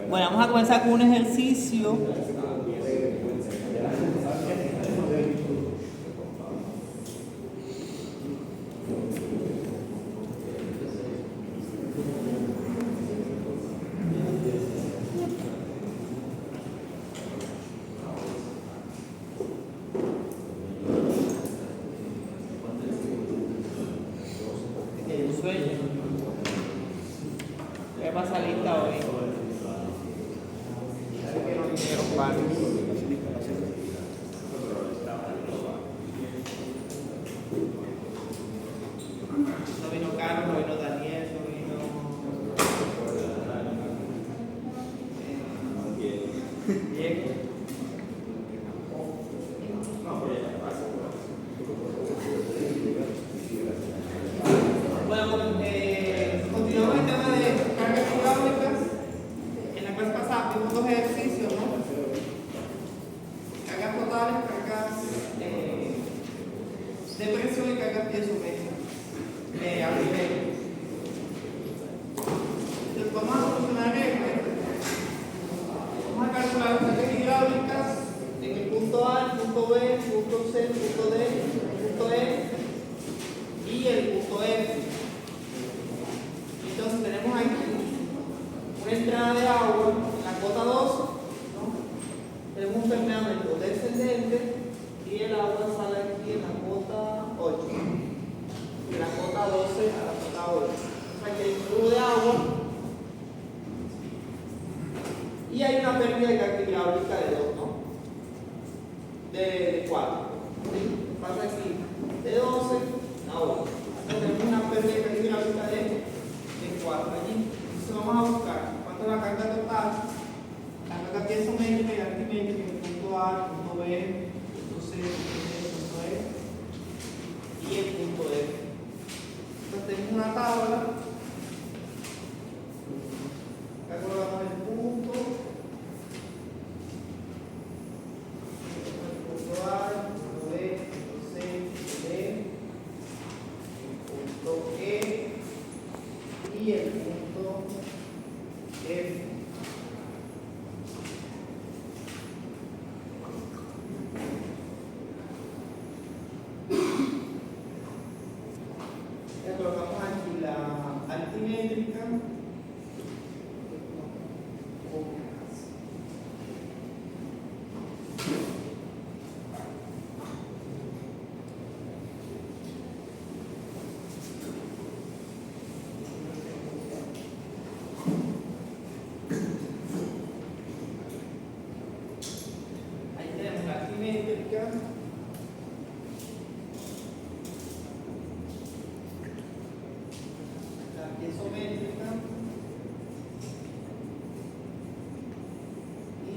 Bueno, vamos a comenzar con un ejercicio. Sueño. ¿Qué pasa lista hoy? Que no vinieron varios. No vino Carlos, no vino Daniel, no vino. Diego. Bueno, continuamos el tema de cargas hidráulicas. En la clase pasada vimos dos ejercicios, ¿no? Cargas totales, cargas de presión y cargas piezométricas. A nivel. Entonces vamos a solucionar esto. Vamos a calcular las cargas hidráulicas en el punto A, el punto B, el punto C, el punto D, el punto E y el punto F. Entonces tenemos aquí una entrada de agua en la cota 2, ¿no? Tenemos un permeamiento descendente y el agua sale aquí en la cota 8, de la cota 12 a la cota 8. O sea que hay un flujo de agua y hay una pérdida de carga hidráulica de 2, ¿no? De 4. ¿Sí? Pasa aquí de 12 a 8. Tenemos una pérdida de carga hidráulica de 4 allí. Entonces vamos a buscar cuánto es la carga total, la carga piezométrica y altimétrica en el punto A, el punto B, el punto C, el punto E y el punto F. Entonces tenemos una tabla, calculamos el punto A, el punto B, el punto C, el D, el punto E y el punto F. Ya colocamos aquí la altimétrica. La piezométrica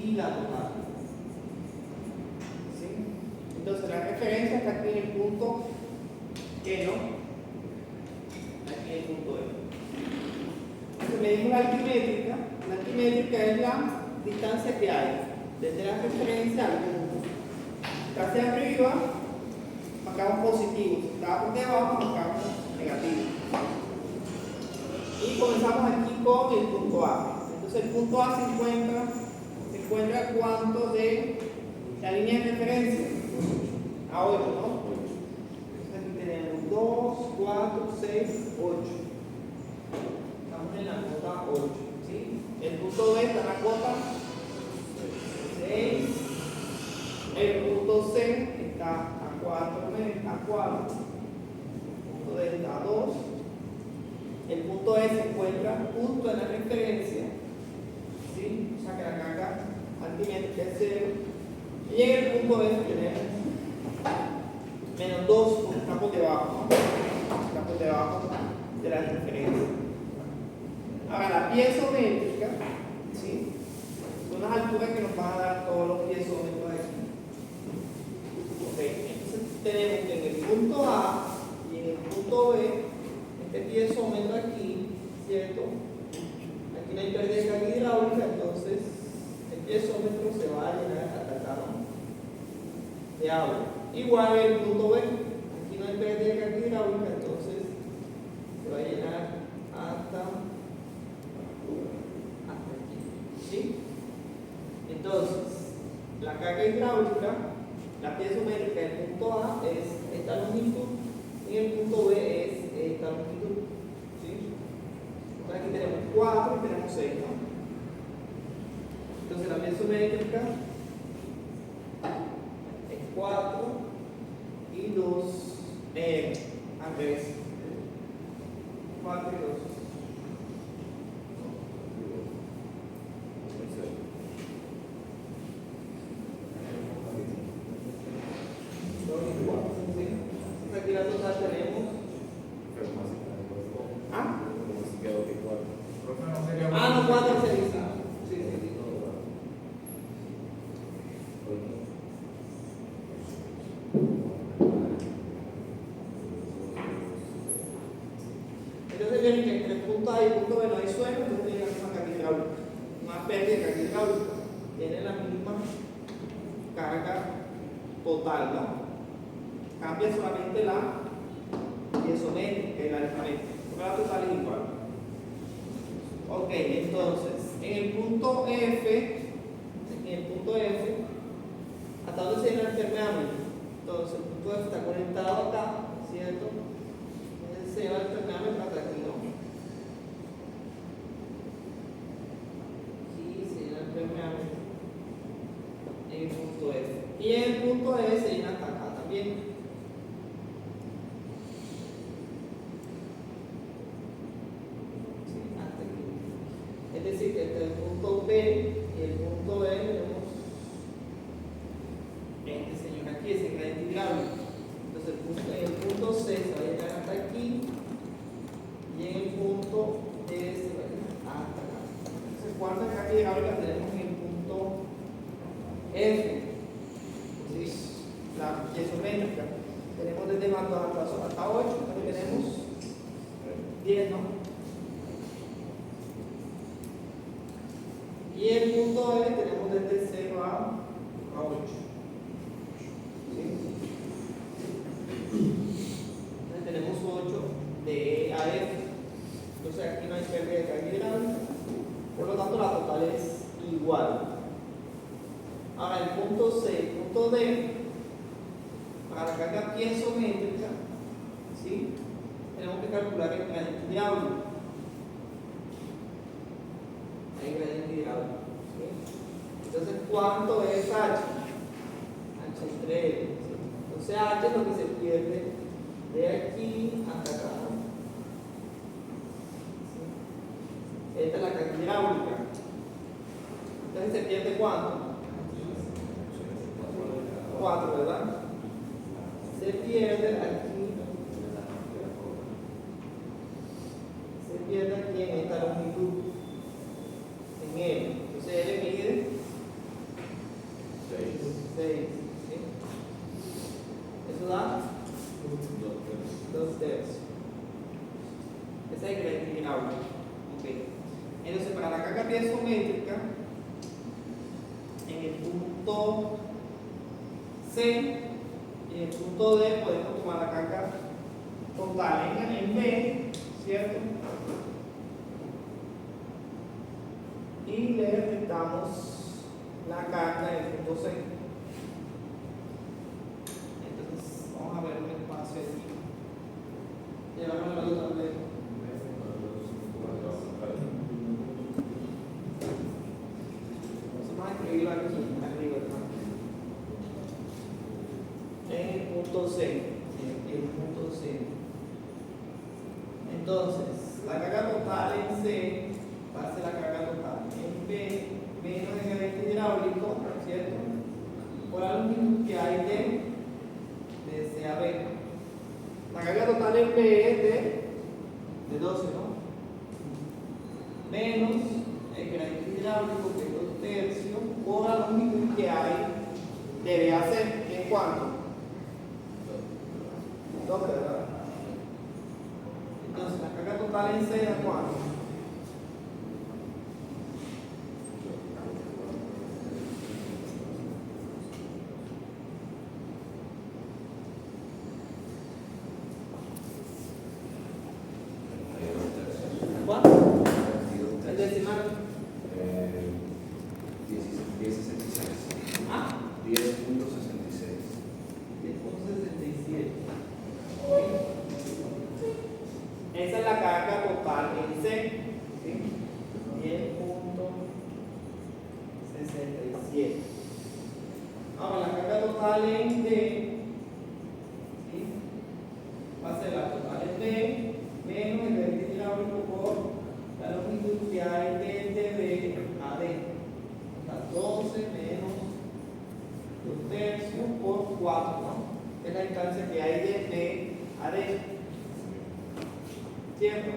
y la total. ¿Sí? Entonces la referencia está aquí en el punto E, ¿no? Aquí en el punto E. Entonces medimos la altimétrica. La altimétrica es la distancia que hay desde la referencia al punto. Está hacia arriba, marcamos positivo. Si está por debajo, marcamos negativo. Y comenzamos aquí con el punto A. Entonces el punto A se encuentra cuánto de la línea de referencia a 8, ¿no? Entonces aquí tenemos 2, 4, 6, 8. Estamos en la cota 8, ¿sí? El punto B está en la cota 6. El punto C está a 4, el punto D está a 2. El punto E se encuentra justo en la referencia, ¿sí? O sea que la carga altimétrica es 0. Y en el punto F tenemos menos 2, porque está por debajo, ¿no? Está por debajo de la referencia. Ahora la piezométrica, ¿sí? Son las alturas que nos van a dar todos los piezómetros aquí. Ok, entonces tenemos que en el punto A y en el punto B, este piezómetro aquí, ¿cierto? Aquí no hay pérdida de carga hidráulica, entonces el piezómetro se va a llenar hasta acá, ¿no? De agua. Igual en el punto B, aquí no hay pérdida de carga hidráulica, entonces se va a llenar hasta aquí. ¿Sí? Entonces, la carga hidráulica, la piezométrica del punto A es esta longitud y el punto B es esta longitud. ¿Sí? Entonces aquí tenemos 4 y tenemos 6, ¿no? Entonces la piezométrica es 4 y 2, al revés. 4 y 2. Aquí la total tenemos. ¿Ah? No, 4 se dice. Sí, sí. Entonces vienen que entre el punto A y el punto B no hay suelo, entonces tienen la misma carga hidráulica. Más pérdida de carga hidráulica. Tienen la misma carga total, ¿no? Cambia solamente la piezométrica y la alfamétrica, porque la total es igual. Ok, entonces, en el punto F, ¿hasta dónde se llena el permeámetro? Entonces, el punto F está conectado acá, ¿cierto? Entonces se lleva el permeámetro hasta aquí, ¿no? Aquí se llena el permeámetro en el punto F. Y en el punto E se llena hasta acá también. Es decir, que entre el punto B y el punto E tenemos este señor aquí, ese gradiente hidráulico. Entonces en el punto C se va a llegar hasta aquí y en el punto D se va a llegar hasta acá. Entonces, ¿cuántas cargas hidráulicas tenemos en el punto F? Entonces, la piezométrica. Tenemos desde más 2 hasta 8, entonces tenemos 10, ¿no? Y el punto E tenemos desde 0 a 8. ¿Sí? Entonces tenemos 8 de E a F. Entonces aquí no hay pérdida de carga hidráulica. Por lo tanto, la total es igual. Ahora el punto C, el punto D, para la carga piezométrica, ¿sí? Tenemos que calcular el gradiente hidráulico. Hay gradiente hidráulico. ¿Sí? Entonces, ¿cuánto es H? H entre L. ¿Sí? Entonces, H es lo que se pierde de aquí hasta acá. ¿Sí? Esta es la carga hidráulica. Entonces, ¿se pierde cuánto? 4, ¿verdad? Se pierde aquí. Se pierde aquí en esta longitud. En L. Entonces L mide 6. ¿Sí? Eso da 2 tercios. Ese es el gradiente hidráulico. Okay. Entonces, para la carga piezométrica, en el punto C y en el punto D podemos tomar la carga total en B, ¿cierto? Y le restamos la carga en el punto C. Entonces, vamos a ver un espacio aquí. Llevarlo a la otra vez. Vamos a escribirlo aquí, arriba. En el punto C. En el punto C. Entonces, la carga total en C va a ser la carga total en B menos el gradiente hidráulico, ¿cierto? Por la longitud que hay de C a B. La carga total en B es de 12, ¿no? menos el gradiente hidráulico, que es 2/3, por la longitud que hay, debe hacer en cuánto? 2, ¿verdad? Entonces la carga total en C es cuánto? ¿Cuánto? El decimal. 10.66. ¿Ah? 10.66. 10.67. Esa es la carga total en C. ¿Sí? 10.67. Ahora la carga total en D, ¿sí? Va a ser la total en D menos el gradiente hidráulico por la longitud que hay desde B a D. O sea, 12 menos 2/3 por 4, ¿no? Es la distancia que hay de B a D. ¿Cierto?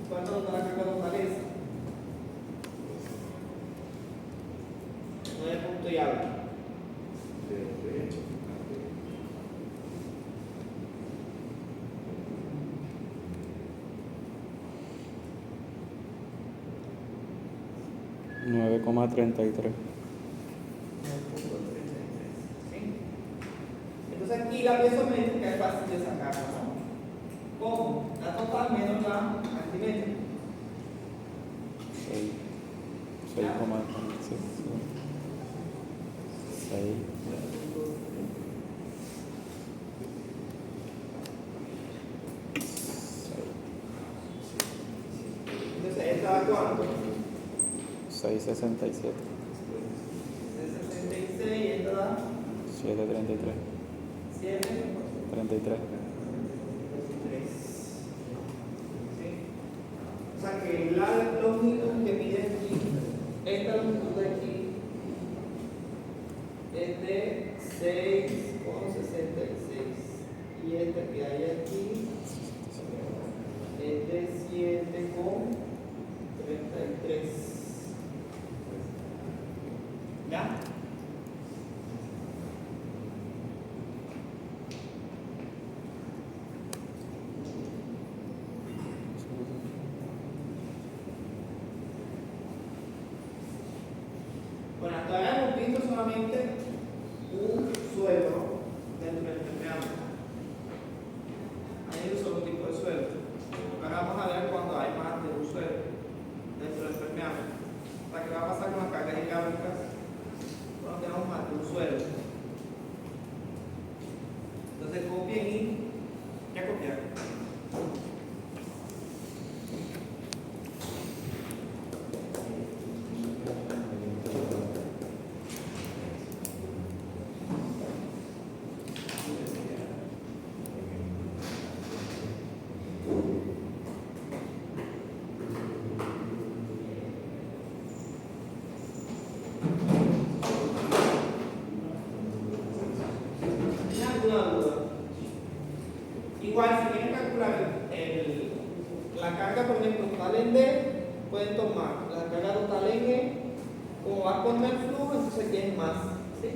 ¿Cuánto nos da la carga total esa? 9 puntos y algo. ¿Sí? Entonces aquí la piezométrica es fácil de sacar, ¿no? ¿Cómo? La total menos la altimétrica. 6. Entonces esta da cuánto? 6.67. 66 y esta da 7.33. 7. 33. ¿Sí? O sea que la longitud que mide aquí, esta longitud de aquí, es de 6,66. Y esta que hay aquí es de 7,33. ¿Ya? Bueno, hasta ahora hemos visto solamente un suelo dentro del impermeable. Hay un solo tipo de suelo. Ahora vamos a ver cuando hay más de un suelo dentro del impermeable. O sea, ¿qué va a pasar con las cargas hidráulicas cuando tenemos más de un suelo? Entonces copien y ya copiaron. Igual, si quieren calcular la carga, por ejemplo, total en D, pueden tomar la carga total en E, como va contra el flujo, entonces aquí es más, ¿sí?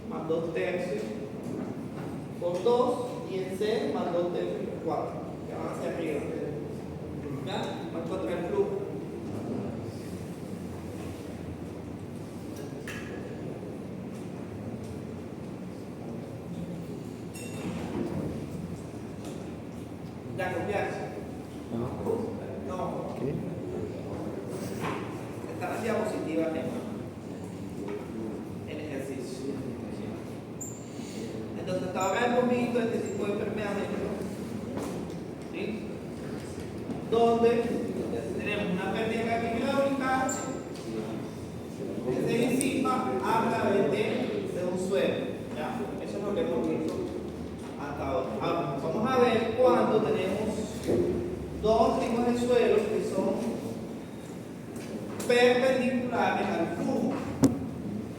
Más 2/3 por 2, y en C más 2/3 por 4, que van hacia arriba. ¿Ya? Más contra el flujo. ¿Ya copiaste? No. ¿Qué? Está la diapositiva en ejercicio. Entonces, hasta ahora hemos visto este tipo de permeabilidad, ¿sí? Donde tenemos una pérdida de carga hidráulica que se disipa a través de un suelo. ¿Ya? Eso es lo que hemos visto hasta ahora. Ahora, vamos a ver cuando tenemos dos tipos de suelos que son perpendiculares al flujo.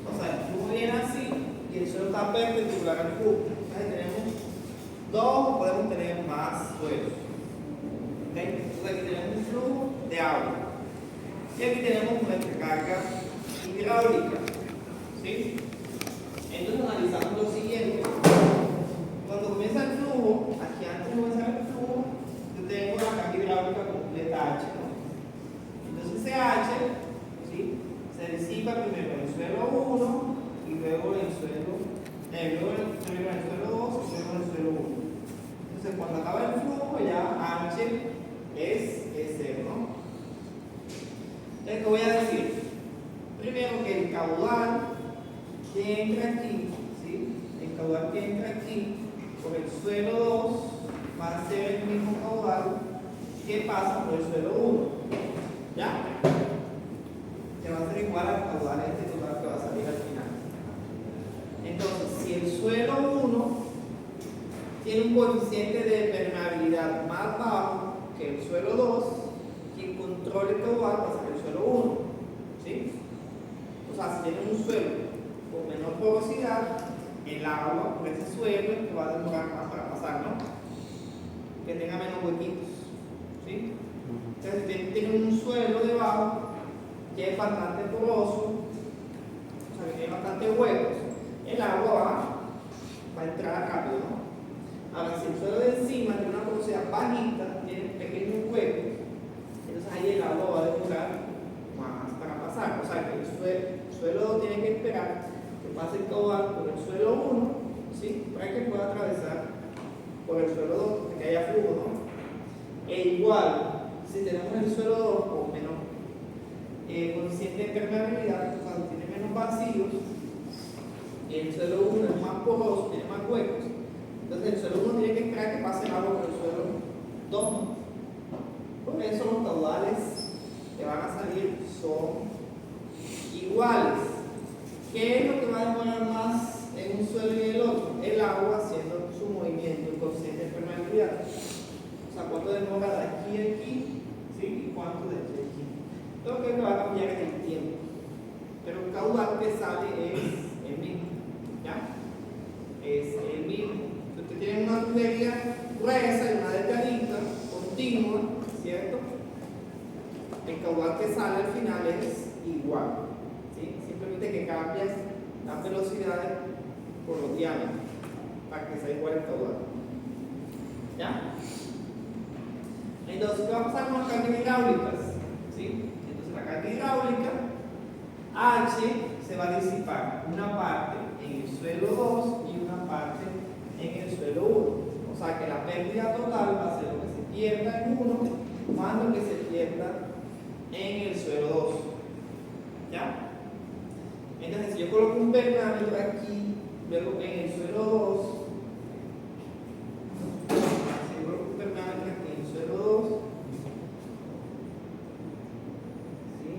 O sea, el flujo viene así y el suelo está perpendicular al flujo. Entonces tenemos dos, podemos tener más suelos. ¿Okay? Entonces aquí tenemos un flujo de agua. Y aquí tenemos nuestra carga hidráulica. ¿Sí? Entonces analizamos lo siguiente. Cuando comienza el flujo, aquí antes de comenzar el flujo, yo tengo la carga hidráulica completa H, ¿no? Entonces ese H, ¿sí?, se disipa primero en el suelo 1 y luego en el suelo, luego en el suelo 2 y luego en el suelo 1. Entonces cuando acaba el flujo ya H es 0, ¿no? Entonces, ¿qué voy a decir? Primero que el caudal que entra aquí, ¿sí?, el caudal que entra aquí por el suelo 2 va a ser el mismo caudal que pasa por el suelo 1. ¿Ya? Que va a ser igual al caudal este total que va a salir al final. Entonces, si el suelo 1 tiene un coeficiente de permeabilidad más bajo que el suelo 2, quien controla el caudal va a ser el suelo 1. ¿Sí? O sea, si tiene un suelo con menor porosidad, el agua por ese suelo es que va a demorar más para pasar, ¿no? Que tenga menos huequitos. ¿Sí? Entonces, si tiene un suelo debajo que es bastante poroso, o sea, que tiene bastantes huecos, el agua va a entrar rápido, ¿no? Ahora, si el suelo de encima tiene una porosidad bajita, tiene pequeños huecos, entonces ahí el agua va a demorar más para pasar. O sea, que el suelo tiene que esperar que pase el caudal por el suelo 1, ¿sí?, para que pueda atravesar por el suelo 2, para que haya flujo, ¿no? E igual, si tenemos el suelo 2 con menos coeficiente de permeabilidad, cuando tiene menos vacíos, y el suelo 1 es más poroso, tiene más huecos, entonces el suelo 1 tiene que esperar que pase el agua por el suelo 2, ¿no? Por eso los caudales que van a salir son iguales. ¿Qué es lo que va a demorar más en un suelo y en el otro? El agua haciendo su movimiento, el coeficiente de permeabilidad. O sea, cuánto demora de aquí a aquí, ¿sí?, y cuánto de aquí a aquí. Lo que va a cambiar es el tiempo, pero el caudal que sale es el mismo. ¿Ya? Es el mismo. Usted tiene una tubería gruesa y una delgadita, continua, ¿cierto? El caudal que sale al final es igual. ¿Sí? Simplemente que cambias las velocidades por los diámetros para que sea igual el caudal. ¿Ya? Entonces, ¿qué va a pasar con las cargas hidráulicas? ¿Sí? Entonces, la carga hidráulica H se va a disipar una parte en el suelo 2 y una parte en el suelo 1. O sea que la pérdida total va a ser lo que se pierda en 1 más lo que se pierda en el suelo 2. ¿Ya? Entonces, si yo coloco un permeámetro aquí, luego en el suelo 2, si yo coloco un permeámetro aquí en el suelo 2, ¿sí?,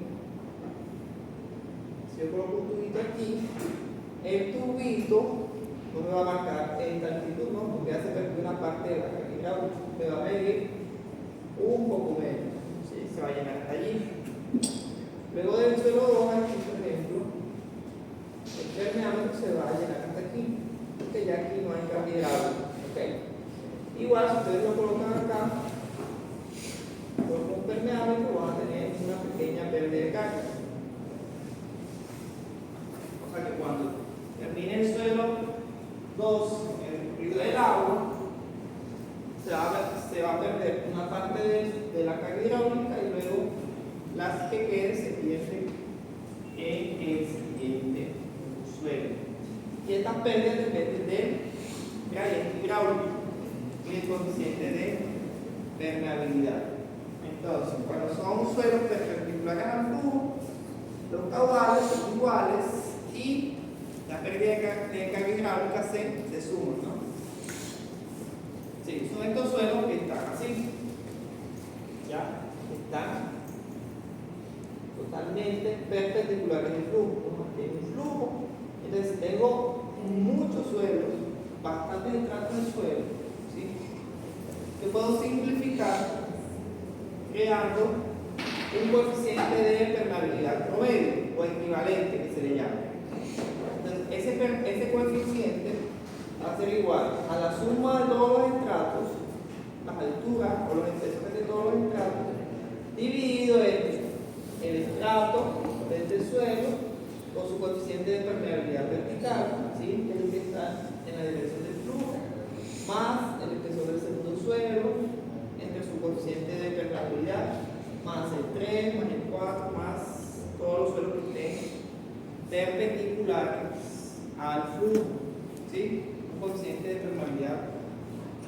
si yo coloco un tubito aquí, el tubito no me va a marcar esta altitud, ¿no?, porque ya se perdió una parte de la carga hidráulica, me va a medir un poco menos, ¿sí?, se va a llenar hasta allí. Luego del suelo 2 aquí, por ejemplo, el permeámetro se va a llenar hasta aquí, porque ya aquí no hay carga hidráulica. ¿Okay? Igual, si ustedes lo colocan acá, con un permeámetro van a tener una pequeña pérdida de carga. O sea que cuando termine el suelo 2, el ruido del agua, se va a perder una parte de la carga hidráulica y luego las que queden se pierden en el siguiente suelo. Y estas pérdidas dependen del gradiente hidráulico y el coeficiente de permeabilidad. Entonces, cuando son suelos perpendiculares al flujo, los caudales son iguales y la pérdida de carga hidráulica se suman, ¿no? Sí, son estos suelos que están así. ¿Ya? Están totalmente perpendiculares al flujo. Tiene un flujo. Entonces, tengo muchos suelos, bastantes entradas de suelo, ¿sí?, que puedo simplificar creando un coeficiente de permeabilidad promedio o equivalente que se le llama. Entonces, ese coeficiente va a ser igual a la suma de todos los estratos, las alturas o los espesores de todos los estratos, dividido sustrato de este suelo con su coeficiente de permeabilidad vertical, ¿sí? Que es el que está en la dirección del flujo, más el espesor del segundo suelo, entre su coeficiente de permeabilidad, más el 3, más el 4, más todos los suelos que estén perpendiculares al flujo, ¿sí? Un coeficiente de permeabilidad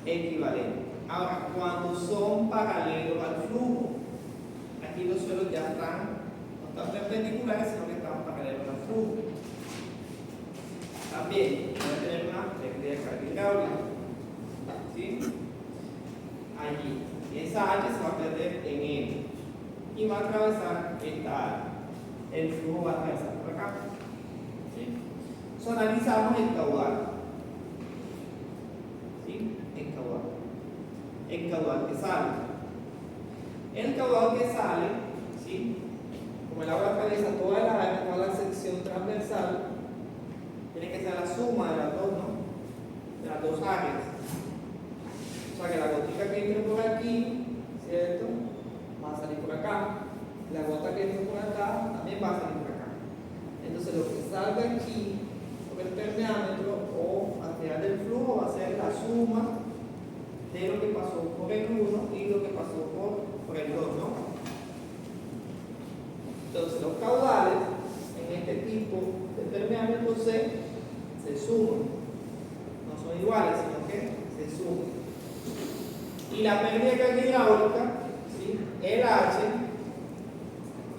equivalente. Ahora, cuando son paralelos al flujo, aquí los suelos ya no están perpendiculares, sino que están paralelos al flujo. También voy a tener una pérdida de carga hidráulica, ¿sí? Allí. Y esa H se va a perder en N y va a atravesar esta área. El flujo va a atravesar por acá, ¿sí? Entonces analizamos el caudal, ¿sí? El caudal que sale. El caudal que sale, ¿sí? Como el agua atraviesa toda la área, toda la sección transversal, tiene que ser la suma de las dos, ¿no? De las dos áreas. O sea que la gotita que entre por aquí, ¿cierto? Va a salir por acá. La gota que entre por acá también va a salir por acá. Entonces lo que salga aquí por el permeámetro o al final del flujo va a ser la suma de lo que pasó por el 1 y lo que pasó por el 2, ¿no? Entonces los caudales en este tipo de permeámetro se suman. No son iguales, sino que se suman. Y la pérdida de carga hidráulica, ¿sí? El H,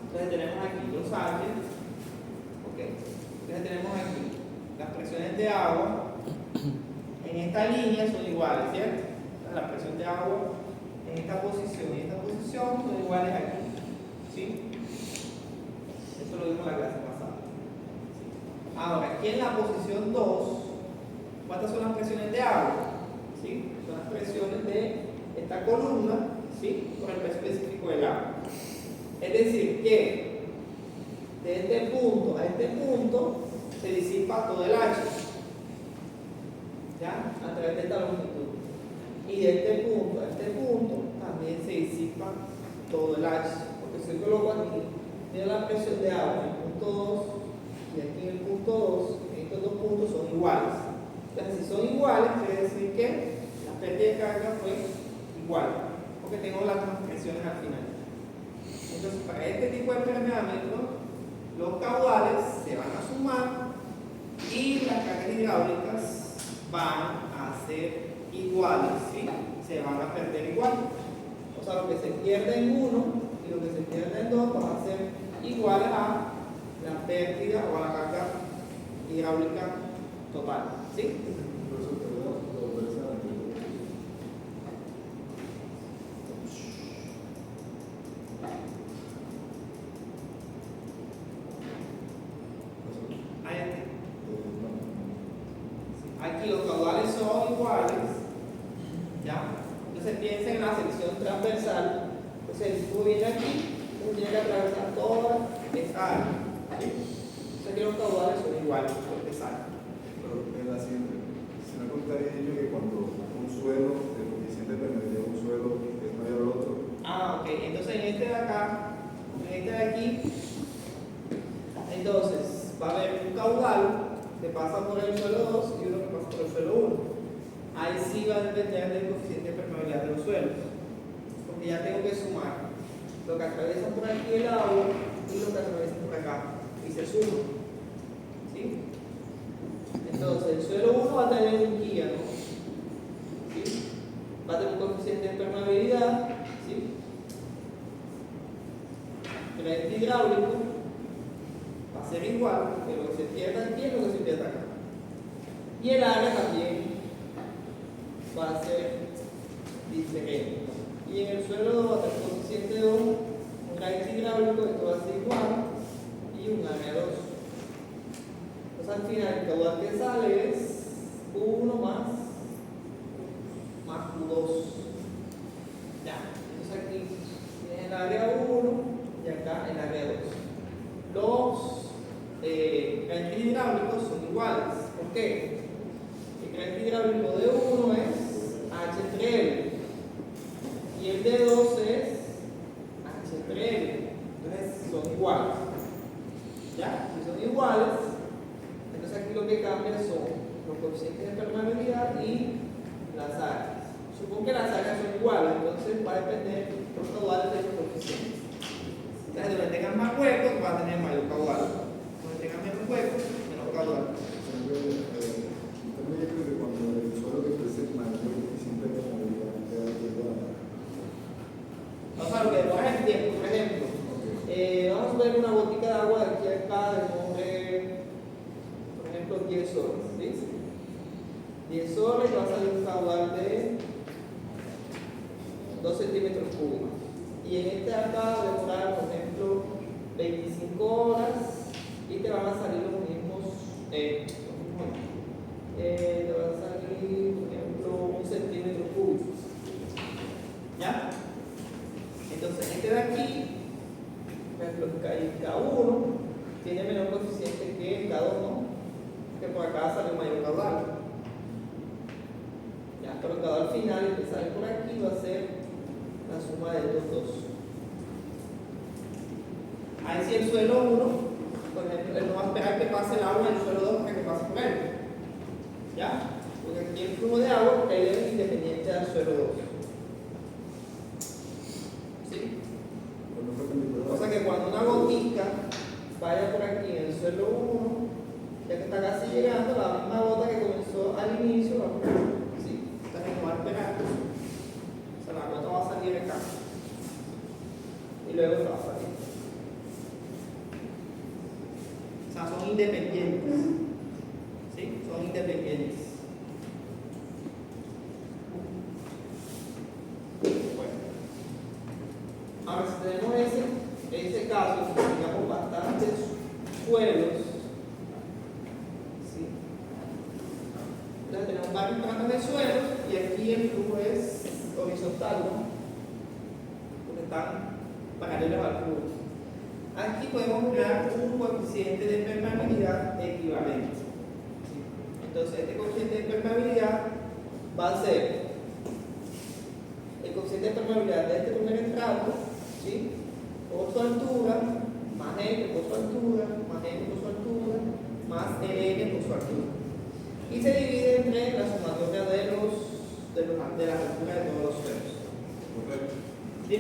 entonces tenemos aquí los H, ¿ok? Entonces tenemos aquí las presiones de agua en esta línea son iguales, ¿cierto? La presión de agua en esta posición y esta posición son iguales aquí, ¿sí? Eso lo vimos en la clase pasada, ¿sí? Ahora, aquí en la posición 2, ¿cuántas son las presiones de agua? ¿Sí? Son las presiones de esta columna, ¿sí? Por el peso específico del agua. Es decir, que de este punto a este punto se disipa todo el H, ¿ya? A través de esta longitud. Y de este punto a este punto también se disipa todo el H, porque si yo coloco aquí, tiene la presión de agua en el punto 2 y aquí en el punto 2, estos dos puntos son iguales. Entonces, si son iguales, quiere decir que la pérdida de carga fue igual, porque tengo las transpresiones al final. Entonces, para este tipo de permeámetro, los caudales se van a sumar y las cargas hidráulicas van a ser iguales, ¿sí? Se van a perder igual. O sea, lo que se pierde en 1 y lo que se pierde en 2 van a ser iguales a la pérdida o a la carga hidráulica total, ¿sí? Aquí los caudales son iguales, ¿ya? Entonces piensen en la sección transversal. Entonces el tubo viene aquí, tiene que atravesar toda esta área, ¿sí? Entonces aquí los caudales son iguales, porque salen. Pero en la siguiente, se me contaría dicho que cuando un suelo, el coeficiente de permeabilidad de un suelo es mayor al otro. Ah, ok. Entonces en este de acá, en este de aquí, entonces va a haber un caudal que pasa por el suelo 2 y uno que pasa por el suelo 1. Ahí sí va a depender del coeficiente de permeabilidad de los suelos, porque ya tengo que sumar lo que atraviesa por aquí el agua y lo que atraviesa por acá, y se suma, ¿sí? Entonces el suelo 1 va a tener un guía, ¿no? ¿Sí? Va a tener un coeficiente de permeabilidad, ¿sí? Gradiente hidráulico va a ser igual, que lo que se pierda aquí es lo que se pierda acá. Y el área también va a ser diferente. Y en el suelo 2 va a tener coeficiente de 1, un gradiente hidráulico, esto va a ser igual, y un área 2. Entonces al final el caudal que sale es Q1 más Q2. Ya, entonces aquí tienes el área 1 y acá el área 2. Los gradientes hidráulicos son iguales. ¿Por qué? El gradiente hidráulico de 1 es H3L y el de 2 es H3L. Entonces, son iguales. ¿Ya? Si son iguales, entonces aquí lo que cambia son los coeficientes de permeabilidad y las áreas. Supongo que las áreas son iguales, entonces va a depender los caudales de los coeficientes. Entonces, donde tengan más huecos, va a tener mayor caudal. Donde tengan menos huecos, menor caudal. También yo creo que cuando el suelo que presenta mayor coeficiente de permeabilidad queda igual. Vamos a ver, por ejemplo, vamos a ver una gotica de agua de aquí a acá de nombre, por ejemplo, 10 soles. ¿Sí? 10 soles va a salir un caudal de 2 centímetros cúbicos. Y en este acá va a demorar, por ejemplo, 25 horas y te van a salir los mismos, te va a salir, por ejemplo, 1 centímetro cúbico. ¿Ya? Entonces, este de aquí, por ejemplo, el K1 tiene menor coeficiente que el K2, que por acá sale mayor caudal. Ya, pero el caudal final, el que sale por aquí, va a ser la suma de estos dos. Ahí si el suelo 1, por ejemplo, él no va a esperar que pase el agua del suelo 2 para que pase por él. ¿Ya? Porque aquí el flujo de agua es independiente del suelo 2. ¿Sí? O sea que cuando una gotica vaya por aquí en el suelo 1, ya que está casi llegando, la misma gota que comenzó al inicio va por aquí. ¿Sí? Entonces no va a esperar. O sea, la gota va a salir acá. Y luego se va a salir. O sea, son independientes. ¿Sí? Son independientes. Bueno. Ahora, si tenemos ese caso, digamos bastantes suelos, ¿sí? Entonces tenemos varios tramos de suelos y aquí el flujo es horizontal, ¿no? Porque están paralelos al flujo. Aquí podemos crear un coeficiente de permeabilidad equivalente. ¿Sí? Entonces, este coeficiente de permeabilidad va a ser el coeficiente de permeabilidad de este primer estrato, ¿sí? Por su altura, más N por su altura, más N por su altura, más N por su altura. Y se divide entre la sumatoria de las alturas de todos los suelos. Correcto. ¿Sí?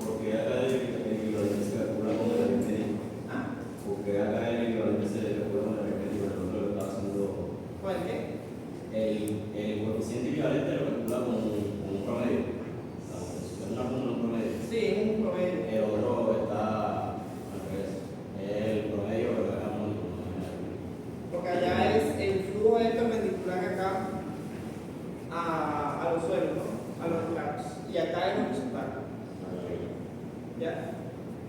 Porque acá el equivalente se calcula con el arifmético. ¿Ah? Porque acá el equivalente se calcula con el arifmético. Nosotros lo está haciendo. ¿Cuál qué? El coeficiente equivalente lo calcula con un promedio. Es una fórmula, un promedio. Sí, es un promedio. El otro está al revés. El promedio lo que hagamos. Porque allá es el flujo es perpendicular acá a los suelos, ¿no? A los planos. Y acá es horizontal. ¿Ya?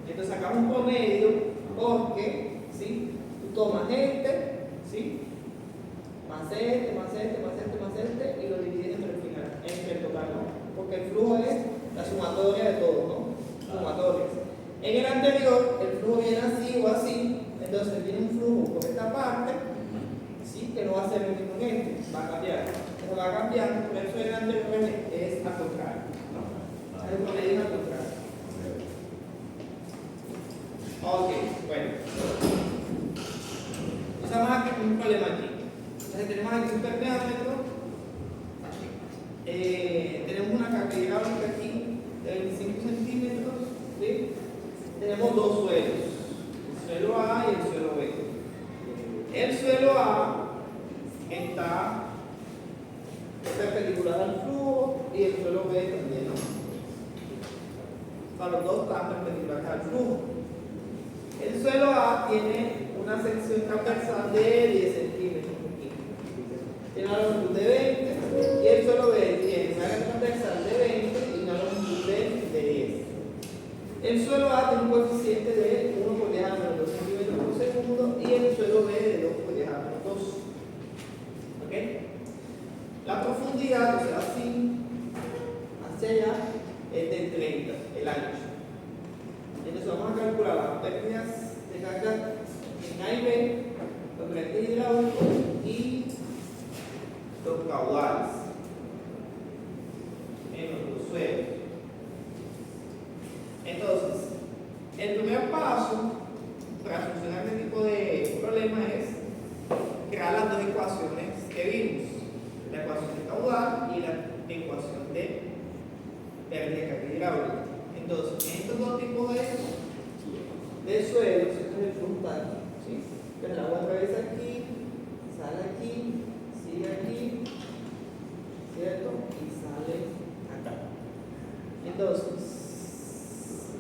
Entonces sacamos un promedio porque, ¿sí? Tú tomas este, ¿sí? Más este, más este, más este, más este, y lo divides entre el final, entre el total, ¿no? Porque el flujo es la sumatoria de todos, ¿no? Sumatorias. En el anterior, el flujo viene así o así, entonces viene un flujo por esta parte, ¿sí? Que no va a ser el mismo en este, va a cambiar. Pero va cambiando, por eso el anterior es al contrario, ¿no? El promedio es al contrario. Ok, bueno. Usamos aquí un problema aquí. Entonces tenemos aquí un permeámetro. Tenemos una carga hidráulica aquí de 25 centímetros. ¿Sí? Tenemos dos suelos, el suelo A y el suelo B. El suelo A está perpendicular al flujo y el suelo B también, ¿no? O sea, los dos están perpendiculares al flujo. El suelo A tiene una sección transversal de 10 centímetros aquí. Tiene una longitud de 20 y el suelo B tiene una transversal de 20 y una longitud de 10. El suelo A tiene un coeficiente de 1 por 10 a menos 2 centímetros por segundo y el suelo B de 2 por 10 a menos 2. ¿Ok? La profundidad, o sea, así, hacia allá, es de 30, el ancho. Entonces vamos a calcular las pérdidas de carga en A y B, los corrientes hidráulicos y los caudales en los suelos. Entonces, El primer paso para solucionar este tipo de problemas es crear las dos ecuaciones que vimos, la ecuación de caudal y la ecuación de pérdida de carga hidráulica. Entonces, en estos dos tipos de suelos, esto es el frontal, ¿sí? Entonces el agua atraviesa aquí, sale aquí, sigue aquí, ¿cierto? Y sale acá. Entonces,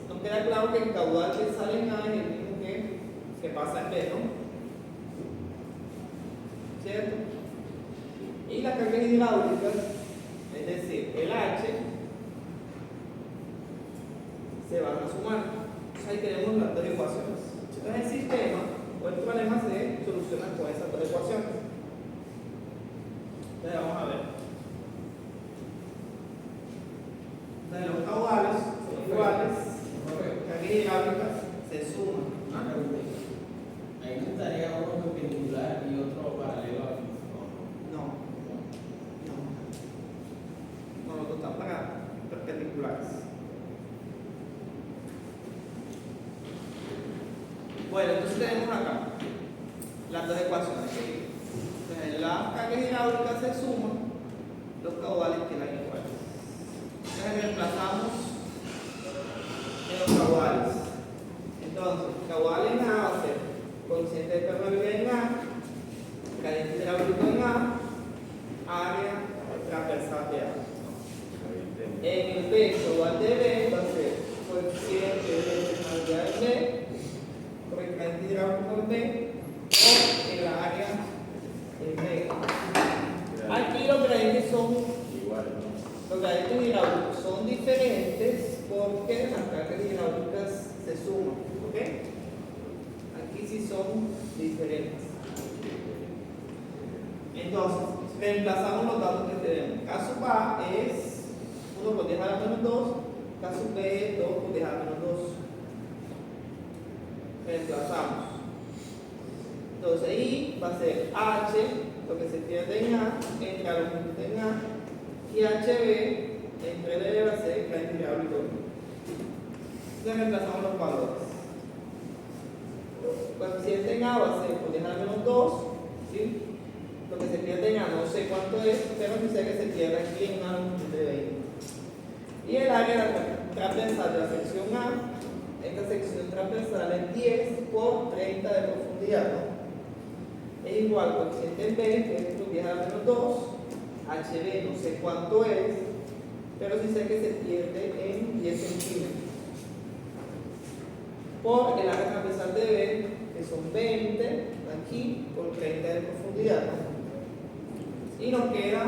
nos queda claro que el caudal que sale en A es el mismo que pasa en B, ¿no? ¿Cierto? Y las cargas hidráulicas, es decir, el H, se van a sumar. Entonces ahí tenemos las dos ecuaciones. Entonces el sistema o el problema se soluciona con esas dos ecuaciones. Entonces vamos a ver. Entonces los caudales son iguales, cargas hidráulicas se suman. Ahí no estaría uno perpendicular y otro paralelo al No, los dos están perpendiculares. Bueno, entonces tenemos acá las dos ecuaciones. Entonces, las cargas hidráulicas se suman, los caudales quedan iguales. Entonces, reemplazamos en los caudales. Entonces, caudal en A va a ser coeficiente de permeabilidad en A, gradiente hidráulico en A, área transversal de A. En el B, caudal de B va a ser coeficiente de permeabilidad en B, por el gradiente hidráulico en B, o el área en B. Aquí los gradientes son Igual, los gradientes hidráulicos son diferentes porque las cargas hidráulicas se suman, ¿ok? Aquí sí son diferentes. Entonces, reemplazamos los datos que tenemos. Caso A es 1 por 10 a la menos 2, caso B es 2 por 10 a la menos 2. Reemplazamos. Entonces ahí va a ser H, lo que se pierde en A, entre a los puntos en A, y HB, entre L va a ser gradiente hidráulico. Entonces reemplazamos los valores. Coeficiente en A va a ser por 10 a la menos 2, ¿sí? Lo que se pierde en A no sé cuánto es, pero sí sé que se pierde aquí en una longitud de 20. Y el área transversal de la sección A, esta sección transversal es 10 por 30 de profundidad, ¿no? Es igual coeficiente en B, que es por 10 a la menos 2, HB no sé cuánto es, pero sí sé que se pierde en 10 centímetros. Por el área transversal de B, que son 20 aquí por 30 de profundidad, ¿no? Y nos queda,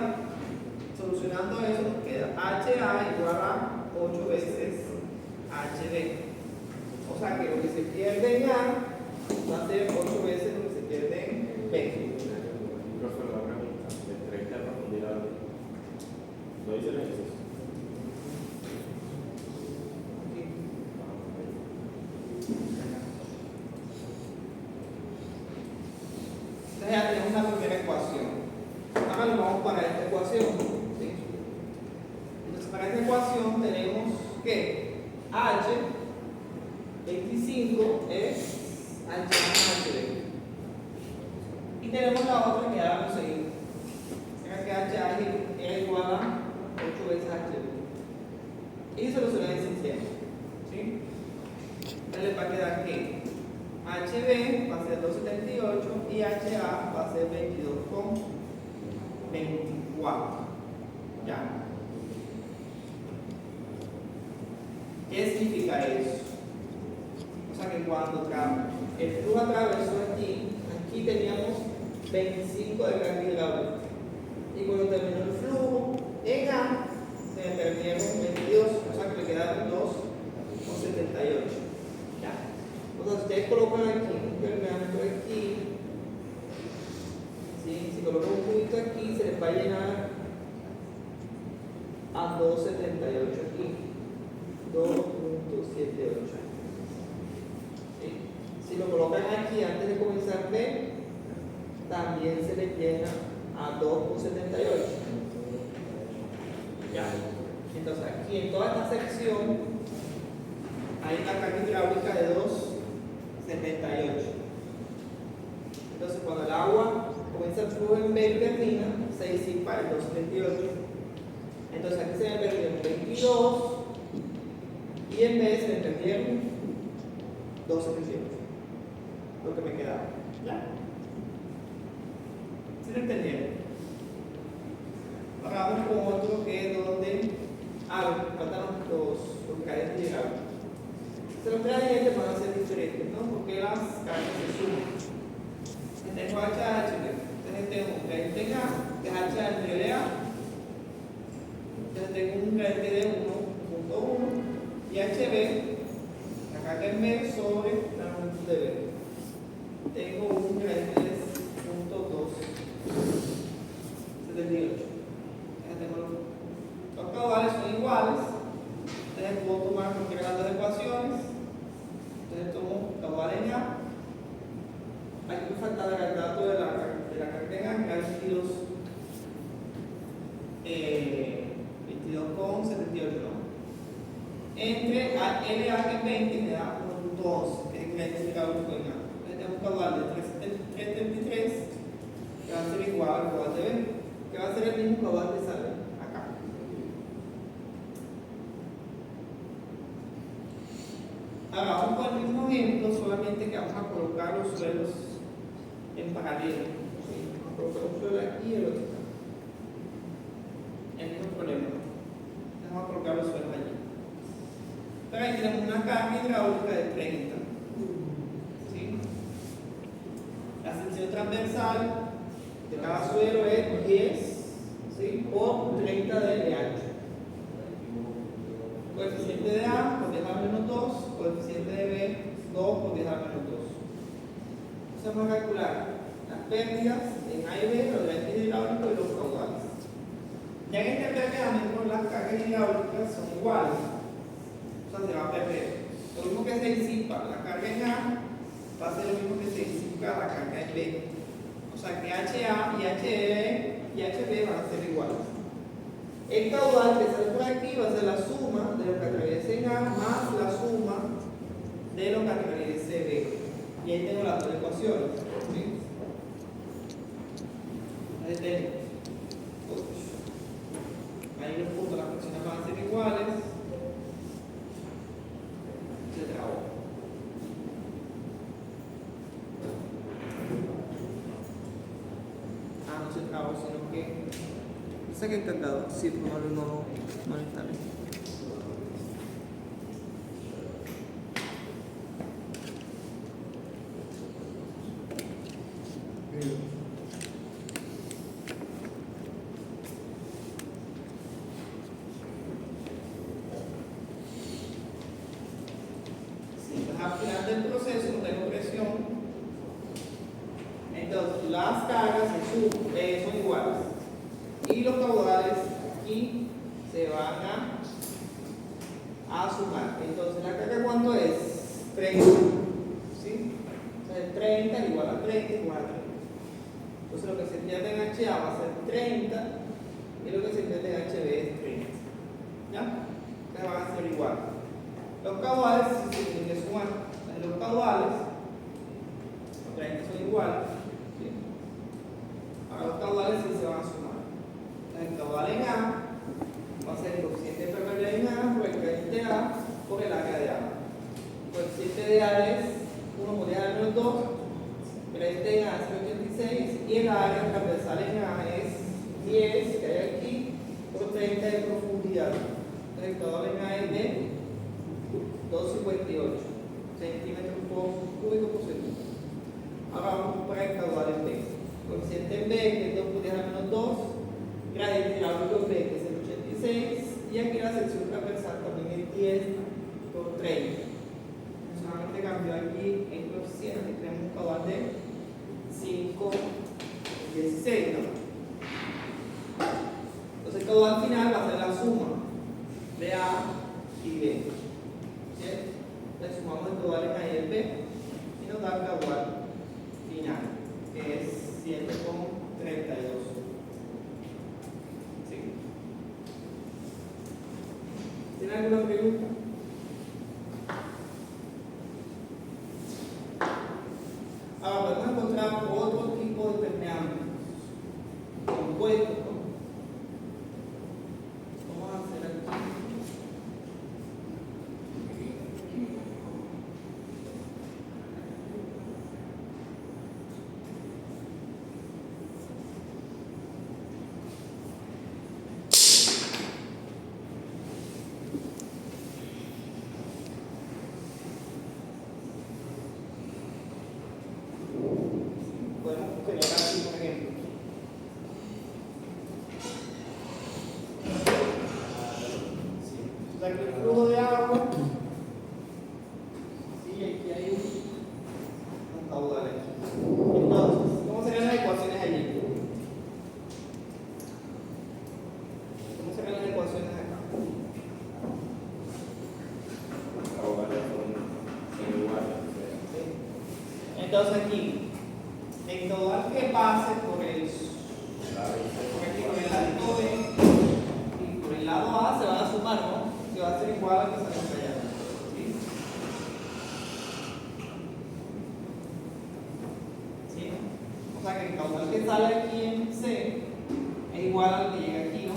solucionando eso, nos queda HA igual a 8 veces HB. O sea que lo que se pierde en A va a ser 8 veces lo que se pierde en B. Profe, la pregunta, de 30 de profundidad, ¿no dice el ejercicio? Entonces ya tenemos una primera ecuación. Ahora nos vamos para esta ecuación. ¿Sí? Entonces para esta ecuación tenemos que H 25 es H más HB. Y tenemos la otra que ya vamos a seguir. Será que HA era igual a 8 veces HB. Y solucionar el sistema. ¿Sí? Entonces les va a quedar que HB va a ser 278 y HA va a ser 22,24. ¿Ya? ¿Qué significa eso? O sea que cuando el flujo atravesó aquí teníamos 25 de carga hidráulica. Y cuando terminó el flujo en A, se perdieron 22, o sea que le quedaron 2,78. ¿Ya? Entonces ustedes colocan aquí un terminamiento aquí. ¿Sí? Si colocan un punto aquí, se les va a llenar a 2,78 aquí. 2,78. ¿Sí? Si lo colocan aquí antes de comenzar B, también se les llena a 2,78. ¿Ya? Entonces aquí en toda esta sección hay una carga hidráulica de 2,78. Entonces, cuando el agua comienza el flujo en B y termina, se disipa el 2,78. Entonces, aquí se me perdieron 22 y en B se me perdieron 2,78. Lo que me quedaba. ¿Ya? ¿Sí lo entendieron? Ahora vamos con otro que es donde faltan los gradientes hidráulicos. Los gradientes van a ser diferentes, ¿no? Porque las cargas se suman. Tengo HH, entonces tengo un gradiente en A, que es H al nivel de A. Entonces tengo un gradiente de 1.1 y HB, la carga en B sobre la longitud de B. Tengo un gradiente de 0.278. Los caudales son iguales, entonces puedo tomar cualquiera de las dos ecuaciones. Entonces tomo caudal en A. Aquí me falta el dato de la carga en A, que es 22,78, ¿no? Entre LA, que es 20, me da 1.11, que es el gradiente hidráulico en A. Entonces tengo un caudal de 3,33, que va a ser igual al caudal de B, que va a ser el mismo caudal que sale acá. Ahora vamos con el mismo ejemplo, solamente que vamos a colocar los suelos en paralelo. ¿Sí? Vamos a colocar un suelo aquí y el otro acá. El mismo problema. Vamos a colocar los suelos allí. Pero ahí tenemos una carga hidráulica de 30. ¿Sí? La sección transversal de cada suelo es 10, ¿sí? Por 30 de ancho. Coeficiente de A por 10 al menos 2, coeficiente de B 2 por 10 al menos 2. Entonces vamos a calcular las pérdidas en A y B, los gradientes hidráulicos y los caudales. Ya en este planteamiento las cargas hidráulicas son iguales, o sea, se va a perder. Lo mismo que se disipa la carga en A va a ser lo mismo que se disipa la carga en B. O sea que HA y HB van a ser iguales. El caudal que sale por aquí va a ser la suma de lo que atraviese en A más la suma de lo que atraviese B. Y ahí tengo las dos ecuaciones. ¿Sí? Ahí tengo. Ahí los puntos, las fracciones van a ser iguales. Se trabó. No se trabó, sino que sé que he intentado, sí, pero no está bien. Sí, pues al final del proceso no tengo presión. Entonces las cargas son iguales. Y los caudales aquí se van a sumar. Entonces, ¿la carga cuánto es? 30. ¿Sí? Entonces, 30 igual a 30 igual a 30. Entonces, lo que se pierde en HA va a ser 30 y lo que se pierde en HB es 30. ¿Ya? Entonces, van a ser iguales. Los caudales sí se tienen que sumar. Entonces, los caudales, los 30 son iguales. ¿Sí? Ahora, los caudales sí se van a sumar. El caudal en A va a ser el coeficiente de permeabilidad en A por el gradiente A por el área de A. El coeficiente de A es 1 por 10 al menos 2, el gradiente en A es 0,86 y el área transversal en A es 10, que hay aquí, por 30 de profundidad. Entonces el caudal en A es de 2,58 centímetros cúbicos por segundo. Ahora vamos para el caudal en B. El coeficiente en B, que es 2 por 10 al menos 2, gradiente hidráulico B, que es el 86, y aquí la sección transversal también es 10 por 30. Solamente cambió aquí el coeficiente, tenemos un caudal de 5,16, ¿no? Entonces el caudal final va a ser la suma de A y B. ¿Sí? Le sumamos el caudal en A y el B y nos da el caudal final, que es 7,32. ¿Tiene alguna pregunta? aquí el flujo de agua. Sí, aquí hay un caudal aquí. Entonces, ¿cómo serían las ecuaciones allí? ¿Cómo serían las ecuaciones acá? ¿Sí? Entonces aquí, el caudal que pase por el ladito B y por el lado A se van a sumar, ¿no? Que va a ser igual al que sale allá. ¿Sí? ¿Sí? O sea que el caudal que sale aquí en C es igual al que llega aquí, ¿no? O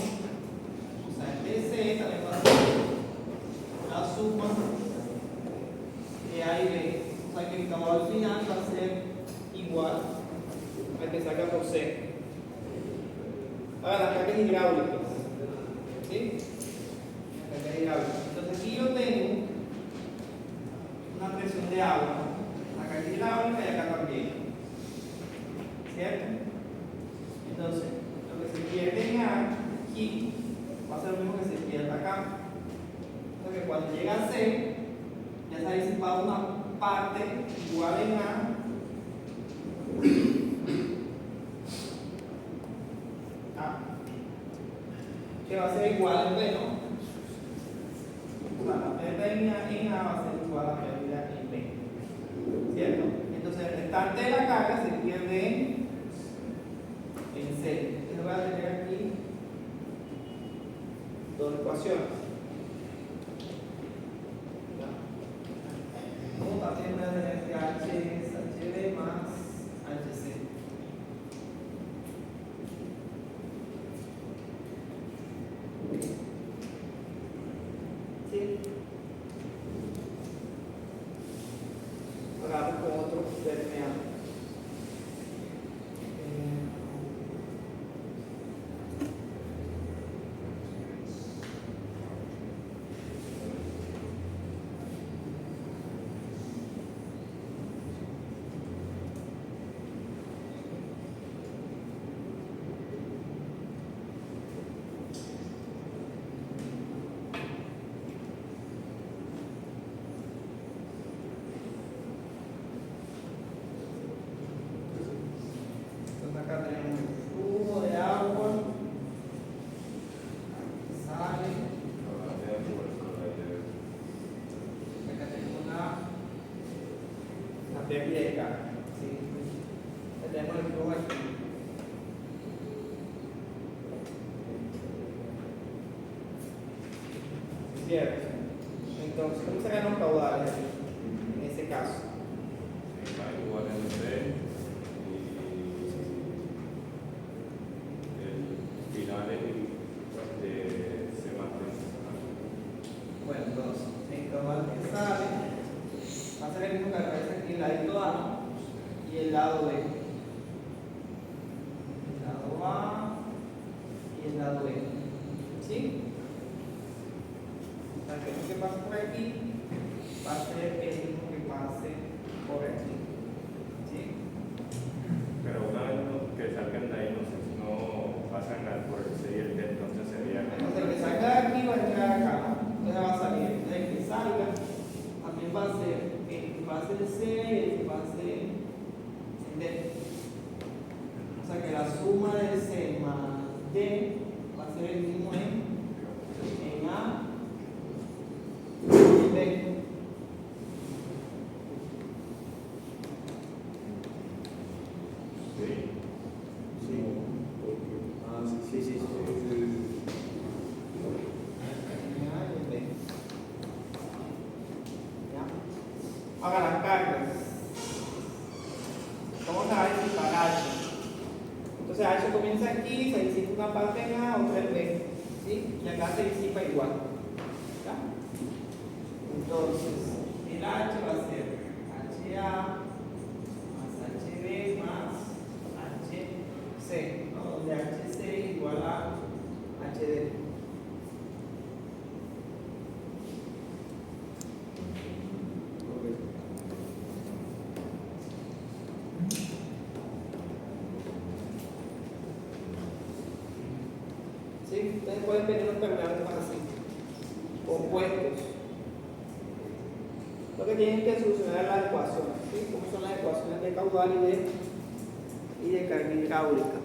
sea, el de C también va a ser la suma de A y B. O sea que el caudal final va a ser igual al que salga por C. Ahora, las cargas hidráulicas. ¿Sí? Las cargas hidráulicas. Entonces aquí yo tengo una presión de agua, la carga hidráulica y acá también. ¿Cierto? Entonces, lo que se pierde en aquí va a ser lo mismo que se pierde acá. Entonces, cuando llega a C, ya se ha disipado una parte igual en A. Que va a ser igual en B, ¿no? O sea, la pérdida en A va a ser igual a la pérdida en B. ¿Cierto? Entonces el restante de la carga se pierde en C. Yo voy a tener aquí dos ecuaciones. Como también voy a tener que H es HB más HC. ¿Sí? Ahora vamos con otro permeable. Acá tenemos el flujo de agua, sale. Acá tenemos la pérdida de carga. ¿Sí? Ya tenemos el flujo aquí. ¿Cierto? Entonces, ¿cómo se ganan los caudales en ese caso? Bueno, entonces, el caudal que sale va a ser el mismo que aparece aquí, el ladito A y el lado B. El lado A y el lado B. ¿Sí? O sea, que lo que pasa por aquí va a ser el mismo que pase por aquí. ¿Sí? Pero una vez que salgan de ahí, no pasan por el C y el D, entonces sería. Entonces, el que salga de aquí va a entrar acá, ¿no? Entonces va a salir. Entonces, el que salga también va a ser el que pase el C y el que pase el D. O sea que la suma de C más D va a ser el mismo en A y en B. Ahora las cargas. Vamos a disipar H. Entonces H comienza aquí, se disipa una parte en A, otra en B. ¿Sí? Y acá se disipa igual. ¿Ya? Entonces, el H va a ser HA más HB más HC, ¿no? Donde HC es igual a HD. ¿Sí? Ustedes pueden pedir los permeables para así. compuestos. Lo que tienen que solucionar las ecuaciones, ¿sí? ¿Cómo son las ecuaciones de caudal y de carga hidráulica?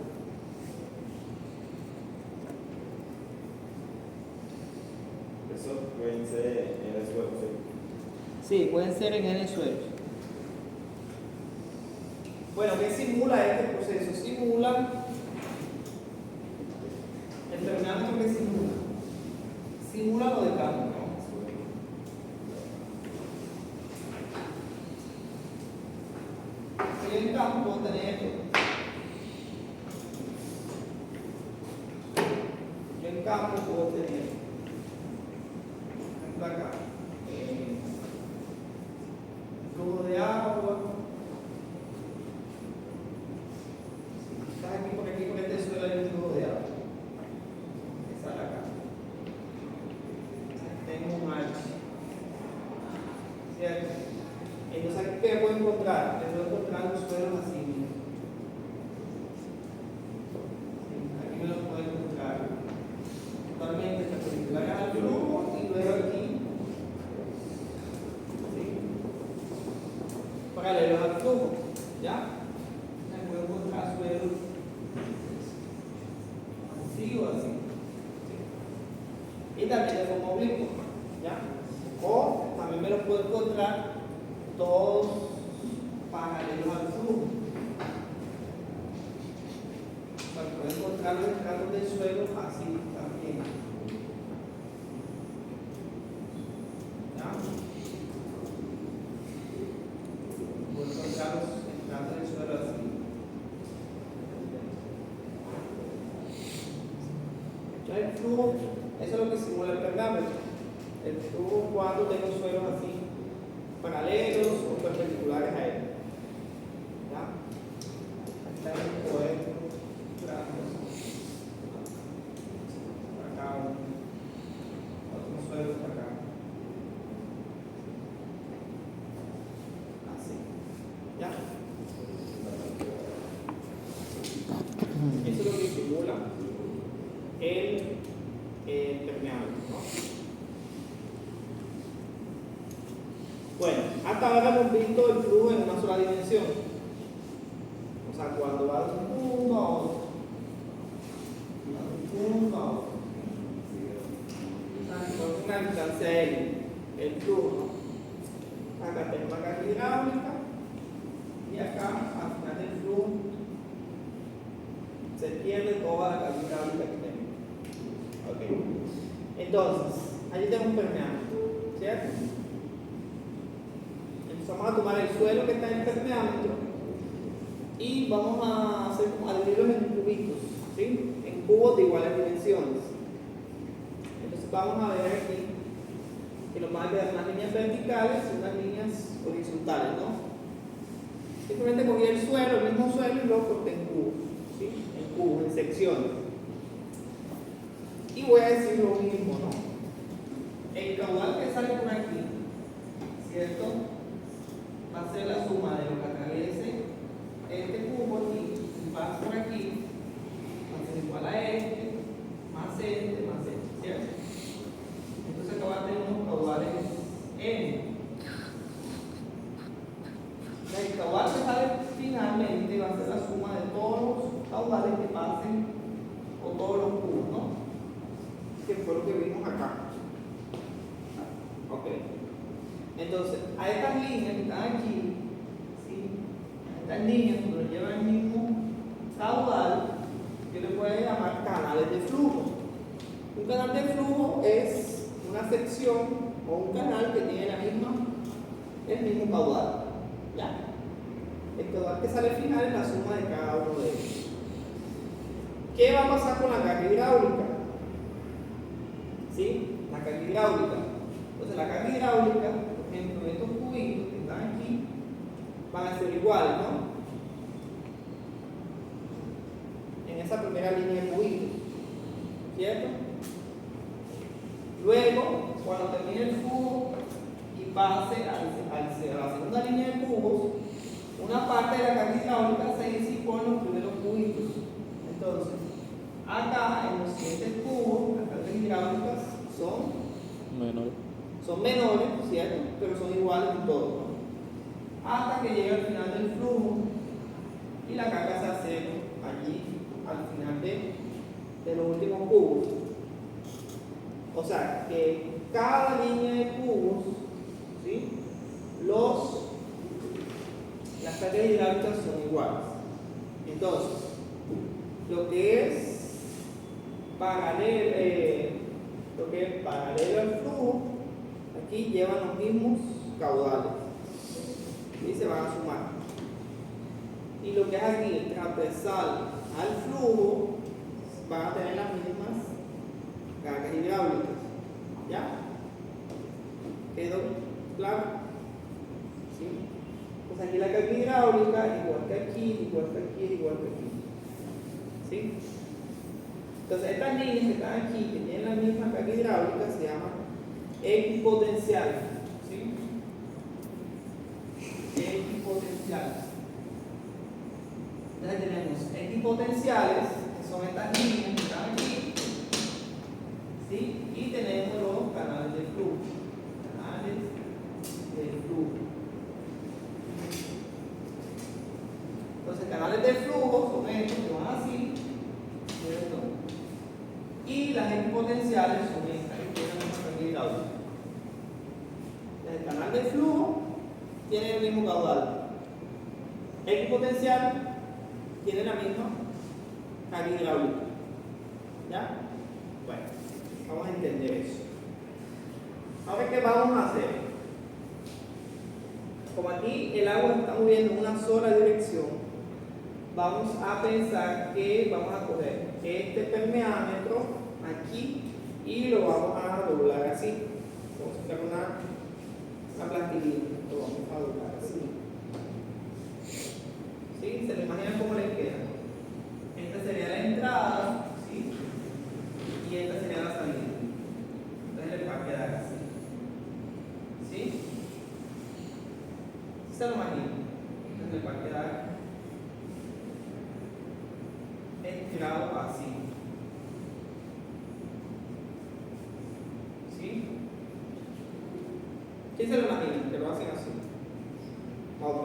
Eso pueden ser en el suelo, ¿sí? Sí, pueden ser en N suelos. Bueno, ¿qué simula este proceso? Simula el terminómetro que simula lo de campo, ¿no? Yo en campo puedo tener esto. Yo en campo puedo tener, por ejemplo acá, flujo de agua. Está aquí por este suelo hay un flujo de agua. Que sale acá. Tengo un archi. ¿Cierto? Entonces aquí ¿qué puedo encontrar? Puedo encontrar los suelos así. Aquí me los puedo encontrar totalmente perpendiculares al flujo y luego aquí, ¿sí? Paralelos al flujo, ¿ya? Me puedo encontrar suelos así o así, ¿sí? Y también de forma oblicua, ¿ya? O también me los puedo encontrar todos paralelos al flujo. O sea, puedo encontrar los estratos del suelo así también. ¿Ya? Puedo encontrar los estratos del suelo así. Ya el flujo, eso es lo que simula el pergámetro. El flujo cuando tengo suelos así, paralelos o perpendiculares a él. ¿Ya? Acá hay un cuadro, por acá, otro suelo por acá. Así. ¿Ya? Eso es lo que simula el permeámetro, ¿no? Bueno, hasta ahora hemos visto el flujo en una sola dimensión. O sea, cuando va de un punto a otro. De un punto a otro. Con una distancia L, el flujo. Acá tengo la carga hidráulica. Y acá, al final del flujo, se pierde toda la carga hidráulica que tengo. Ok. Entonces, allí tengo un permeámetro, ¿cierto? Vamos a tomar el suelo que está en el permeámetro y vamos a dividirlos en cubitos, ¿sí? En cubos de iguales dimensiones. Entonces vamos a ver aquí que nos van a quedar unas líneas verticales y unas líneas horizontales, ¿no? Simplemente cogí el suelo, el mismo suelo, y lo corté en cubos, ¿sí? En cubos, en secciones. Y voy a decir lo mismo, ¿no? El caudal que sale por aquí, ¿cierto? Va a ser la suma de lo que atraviese este cubo aquí y pasa por aquí, va a ser igual a este, más este, ¿cierto? Entonces acá va a tener unos caudales N. El caudal que sale finalmente va a ser la suma de todos los caudales que pasen por todos los cubos, ¿no? Que fue lo que vimos acá. Ok. Entonces, a estas líneas que están aquí, ¿sí? A estas líneas, cuando llevan el mismo caudal, yo le puedo llamar canales de flujo. Un canal de flujo es una sección o un canal que tiene el mismo caudal. ¿Ya? El caudal que sale al final es la suma de cada uno de ellos. ¿Qué va a pasar con la carga hidráulica? ¿Sí? La carga hidráulica. Entonces, la carga hidráulica, por ejemplo, estos cubitos que están aquí, van a ser iguales, ¿no? En esa primera línea de cubitos, ¿cierto? Luego, cuando termine el cubo y pase a la segunda línea de cubos, una parte de la carga hidráulica se disipó en los primeros cubitos. Entonces, acá en los siguientes cubos, las cargas hidráulicas son Menor. Son menores, ¿cierto? Pero son iguales en todo, ¿no? Hasta que llega al final del flujo y la carga se hace allí, al final de los últimos cubos. O sea, que cada línea de cubos, ¿sí? Las cargas hidráulicas son iguales. Entonces, lo que es paralelo al flujo, aquí llevan los mismos caudales y se van a sumar. Y lo que es aquí transversal al flujo van a tener las mismas cargas hidráulicas. ¿Ya? ¿Quedó claro? ¿Sí? Pues aquí la carga hidráulica, igual que aquí, igual que aquí, igual que aquí. ¿Sí? Entonces, estas líneas que están aquí, que tienen la misma carga hidráulica, se llaman equipotenciales. ¿Sí? Equipotenciales. Entonces, tenemos equipotenciales, que son estas líneas que están aquí. ¿Sí? Y tenemos los canales de flujo. Canales de flujo. Entonces, canales de flujo son estos que van así, ¿cierto? Y las equipotenciales son estas que tienen la misma carga hidráulica. El canal de flujo tiene el mismo caudal. Equipotencial tiene la misma carga hidráulica. ¿Ya? Bueno, vamos a entender eso. Ahora, ¿qué vamos a hacer? Como aquí el agua está moviendo en una sola dirección, vamos a pensar que vamos a coger este permeámetro aquí y lo vamos a doblar así. Vamos a hacer una plastilina, lo vamos a doblar así. ¿Sí? ¿Se lo imaginan cómo les queda? Esta sería la entrada, ¿sí? Y esta sería la salida. Entonces les va a quedar así. ¿Sí? ¿Se lo imaginan? Entonces les va a quedar estirado así. ¿Sí? ¿Quién se lo imagina? Que lo hacen así. Ok.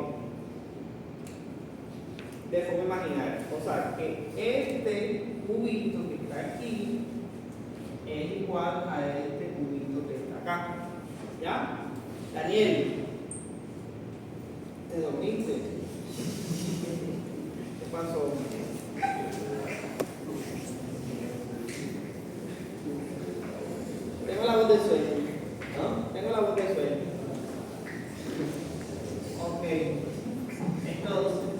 De forma imaginaria. O sea, que este cubito que está aquí es igual a este cubito que está acá. ¿Ya? Daniel, ¿te dormiste? ¿Qué pasó? Tengo la voz de sueño. ¿No? Tengo la voz de sueño. Ok. Entonces,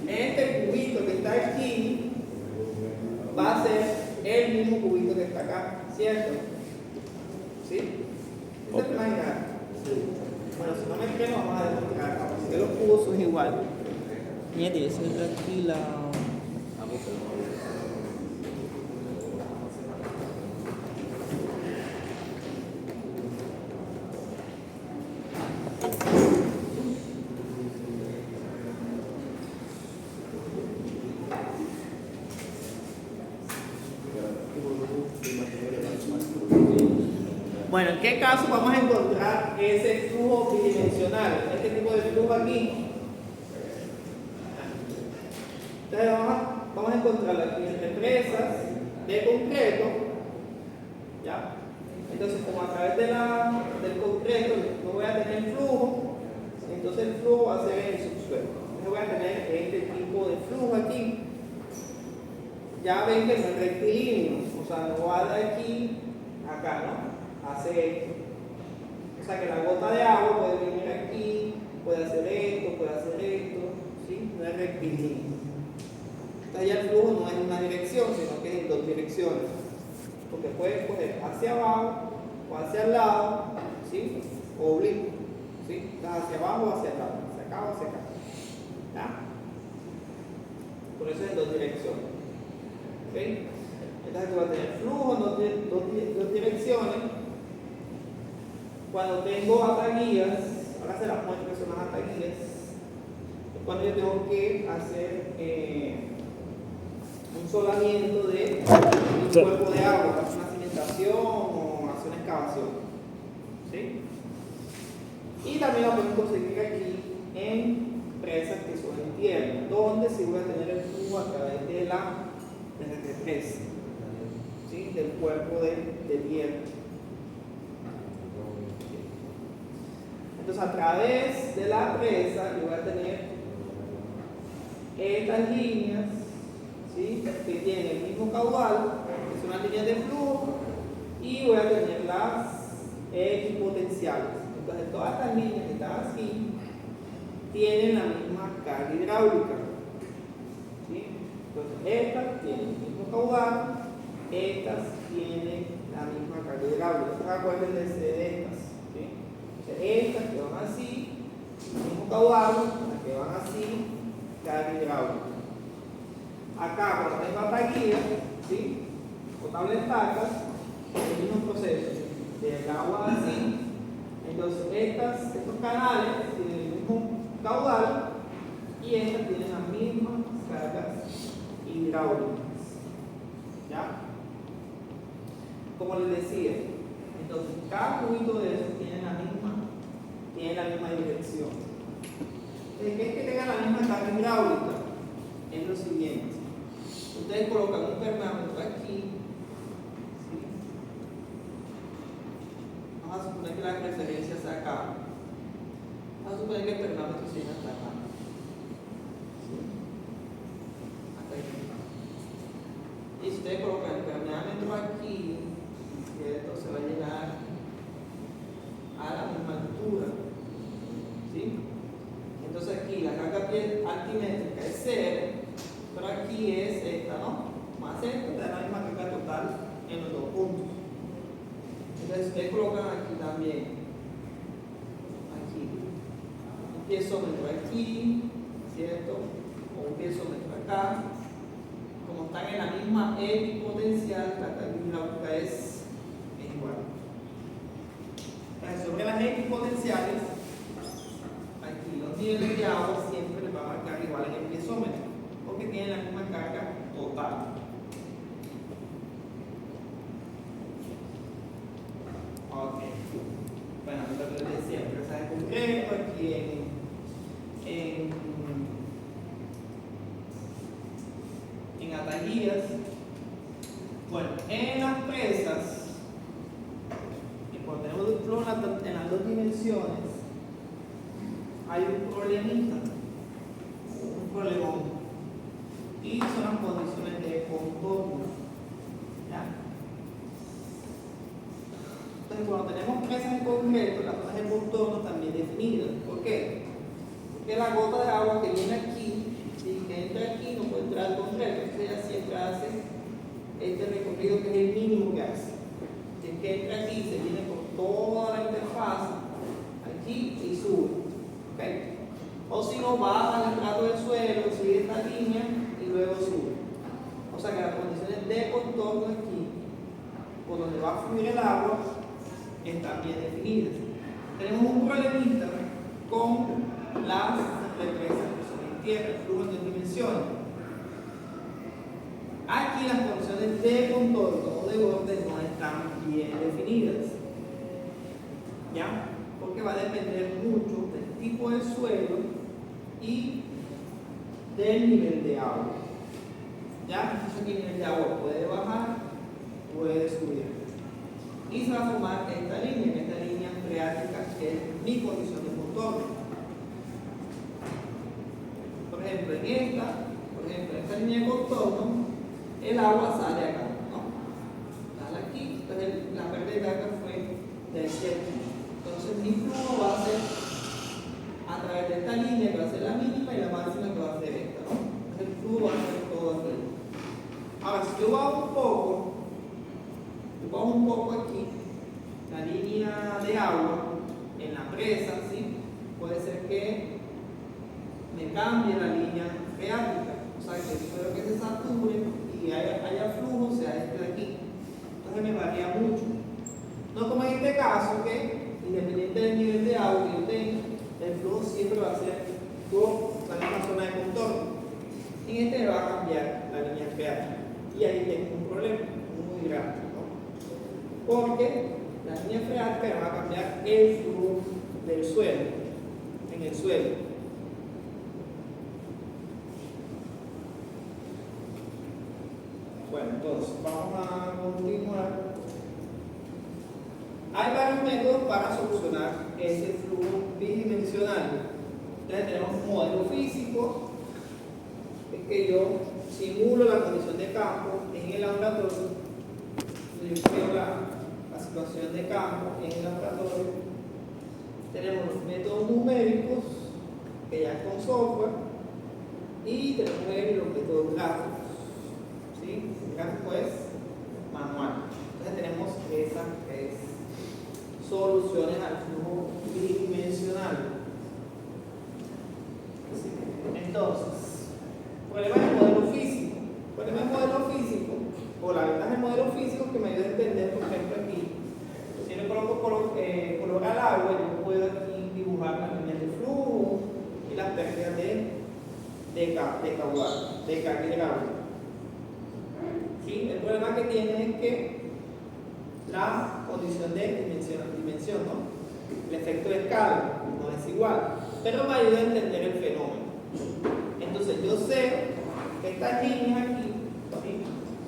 este cubito que está aquí va a ser el mismo cubito que está acá, ¿cierto? ¿Sí? ¿Se te imaginan? Bueno, si no me creen, vamos a demostrar. Así que los cubos son iguales. Mire, ese es aquí la... Bueno, ¿en qué caso vamos a encontrar ese flujo bidimensional? Este tipo de flujo aquí. Entonces vamos a encontrar aquí en represas de concreto. ¿Ya? Entonces, como a través del concreto no voy a tener flujo, entonces el flujo va a ser en el subsuelo. Entonces voy a tener este tipo de flujo aquí. Ya ven que no es rectilíneo, o sea, no va de aquí a acá, ¿no? Hace esto. O sea que la gota de agua puede venir aquí, puede hacer esto, ¿sí? No es rectilíneo. Entonces ya el flujo no es en una dirección, sino que es en dos direcciones. Porque puede coger hacia abajo o hacia el lado, ¿sí? O oblicuo, ¿sí? Entonces hacia abajo o hacia el lado, hacia acá o hacia acá. ¿Ya? Por eso es en dos direcciones. ¿Ok? Entonces tú vas a tener flujo en dos direcciones. Cuando tengo ataguías, ahora se las muestro que son las ataguías, es cuando yo tengo que hacer un solamiento de un cuerpo de agua, hacer una cimentación o hacer una excavación. ¿sí? Y también la pueden conseguir aquí en presas que son en tierra, donde sí voy a tener el flujo a través de la represa, ¿sí? Del cuerpo de tierra. Entonces, a través de la presa, yo voy a tener estas líneas, ¿sí? Que tienen el mismo caudal, que son las líneas de flujo, y voy a tener las equipotenciales. Entonces, todas estas líneas que están así tienen la misma carga hidráulica, ¿sí? Entonces, estas tienen el mismo caudal, estas tienen la misma carga hidráulica. Entonces, acuérdense de estas, ¿sí? Estas que van así, el mismo caudal, las que van así, carga hidráulica. Acá, cuando tengo esta guía, ¿sí? Potable tacas, el mismo proceso, del agua así. Entonces, estos canales tienen el mismo caudal y estas tienen las mismas cargas hidráulicas. ¿Ya? Como les decía, entonces cada cubito de esos tiene la misma dirección. ¿Qué es que tenga la misma carga hidráulica? Es lo siguiente. Ustedes colocan un termómetro aquí. ¿Sí? Vamos a suponer que la referencia sea acá. Vamos a suponer que el termómetro se llena hasta acá. ¿Sí? Hasta aquí. Y si ustedes colocan el termómetro aquí, ¿cierto? Se va a llenar a la misma altura. ¿Sí? Entonces aquí la carga altimétrica es 0, pero aquí es esta, ¿no? Más esta, da la misma carga total en los dos puntos. Entonces ustedes colocan aquí también, aquí, un piezómetro aquí, ¿cierto? O un piezómetro acá. Como están en la misma equipotencial, la carga hidráulica es igual. Entonces, sobre las equipotenciales, aquí los niveles de agua siempre les va a marcar igual en el piezómetro, porque tienen la misma carga total. Ok. Bueno, lo que les decía, presas de concreto, aquí en atajías. Bueno, en las presas, y cuando tenemos el flujo en las dos dimensiones, hay un problemita, un problemón, y son las condiciones de contorno. ¿Ya? Entonces, cuando tenemos presas en concreto, las zonas de contorno también definidas. ¿Por qué? Porque la gota de agua que viene aquí, si que entra aquí, no puede entrar al concreto. Entonces, ella siempre hace este recorrido que es el mínimo que hace. Si es que entra aquí, se viene por toda la interfaz, aquí y sube. ¿Okay? O si no, baja al estrato del suelo, sigue esta línea y luego sube. O sea que las condiciones de contorno aquí, por donde va a fluir el agua, están bien definidas. Tenemos un problemita con las represas que son en tierra, el flujo en dos dimensiones. Aquí las condiciones de contorno o de borde no están bien definidas. ¿Ya? Porque va a depender mucho del tipo de suelo y del nivel de agua. ¿Ya? Entonces aquí el nivel de agua puede bajar, puede subir. Y se va a formar esta línea freática, que es mi condición de contorno. Por ejemplo, en esta línea de contorno, el agua sale acá, ¿no? Sale aquí, entonces la pérdida de carga fue de aquí. Entonces mi flujo va a ser a través de esta línea que va a ser la mínima y la máxima que va a ser esta, ¿no? Entonces el flujo va a ser todo aquí. Ahora, si yo bajo un poco aquí, la línea de agua en la presa, ¿sí? Puede ser que me cambie la línea freática, o sea que espero que se sature y haya flujo, sea este de aquí. Entonces me varía mucho. No como en este caso, que independiente del nivel de agua que yo tenga, el flujo siempre va a ser por la misma zona de contorno. En este me va a cambiar la línea freática y ahí tengo un problema muy grande, ¿no? Porque la línea freática va a cambiar el flujo del suelo, en el suelo. Bueno, entonces vamos a continuar. Hay varios métodos para solucionar ese flujo bidimensional. Entonces tenemos un modelo físico, es que yo simulo la condición de campo en el laboratorio. Yo creo la situación de campo en el laboratorio. Tenemos los métodos numéricos, que ya es con software, y tenemos los métodos gráficos. ¿Sí? El gráfico es manual. Entonces tenemos esas soluciones al flujo bidimensional. Entonces, problema del modelo físico. Problema del modelo físico, o la ventaja del modelo físico que me ayuda a entender, por ejemplo, aquí. Si yo le coloco color al agua, yo puedo aquí dibujar las líneas de flujo y las pérdidas de caudal, de carga hidráulica. ¿Sí? El problema que tiene es que la condición de dimensión, ¿no? El efecto de escala no es igual, pero me ayuda a entender el fenómeno. Entonces yo sé que estas líneas aquí, ¿sí?,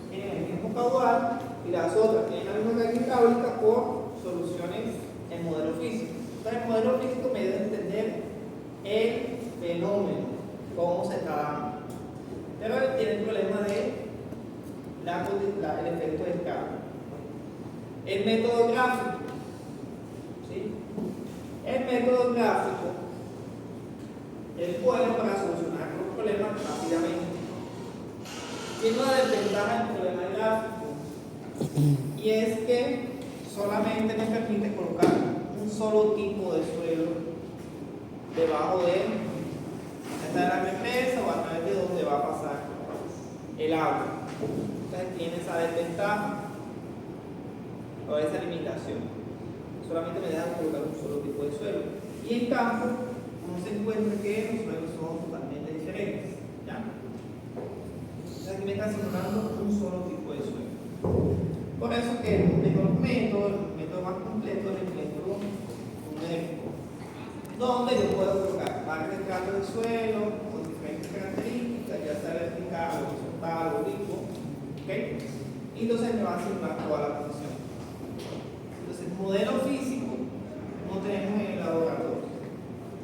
tienen el mismo caudal y las otras tienen la misma carga hidráulica por soluciones en modelo físico. Entonces el modelo físico me ayuda a entender el fenómeno, cómo se está dando. Pero tiene el problema de el efecto de escala. El método gráfico, ¿sí? El método gráfico es bueno para solucionar los problemas rápidamente. Tiene una desventaja el problema gráfico, y es que solamente me permite colocar un solo tipo de suelo debajo de la represa o a través de donde va a pasar el agua. Entonces tiene esa desventaja o esa limitación. Solamente me dejan colocar un solo tipo de suelo. Y en campo, uno se encuentra que los suelos son totalmente diferentes. ¿Ya? Entonces aquí me está simulando un solo tipo de suelo. Por eso que el método más completo es el método numérico, donde yo puedo colocar varios estratos de suelo con diferentes características, ya sea vertical, horizontal o oblicuo. ¿Okay? Y entonces me va a simular toda la condición. Entonces, modelo físico no tenemos en el laboratorio.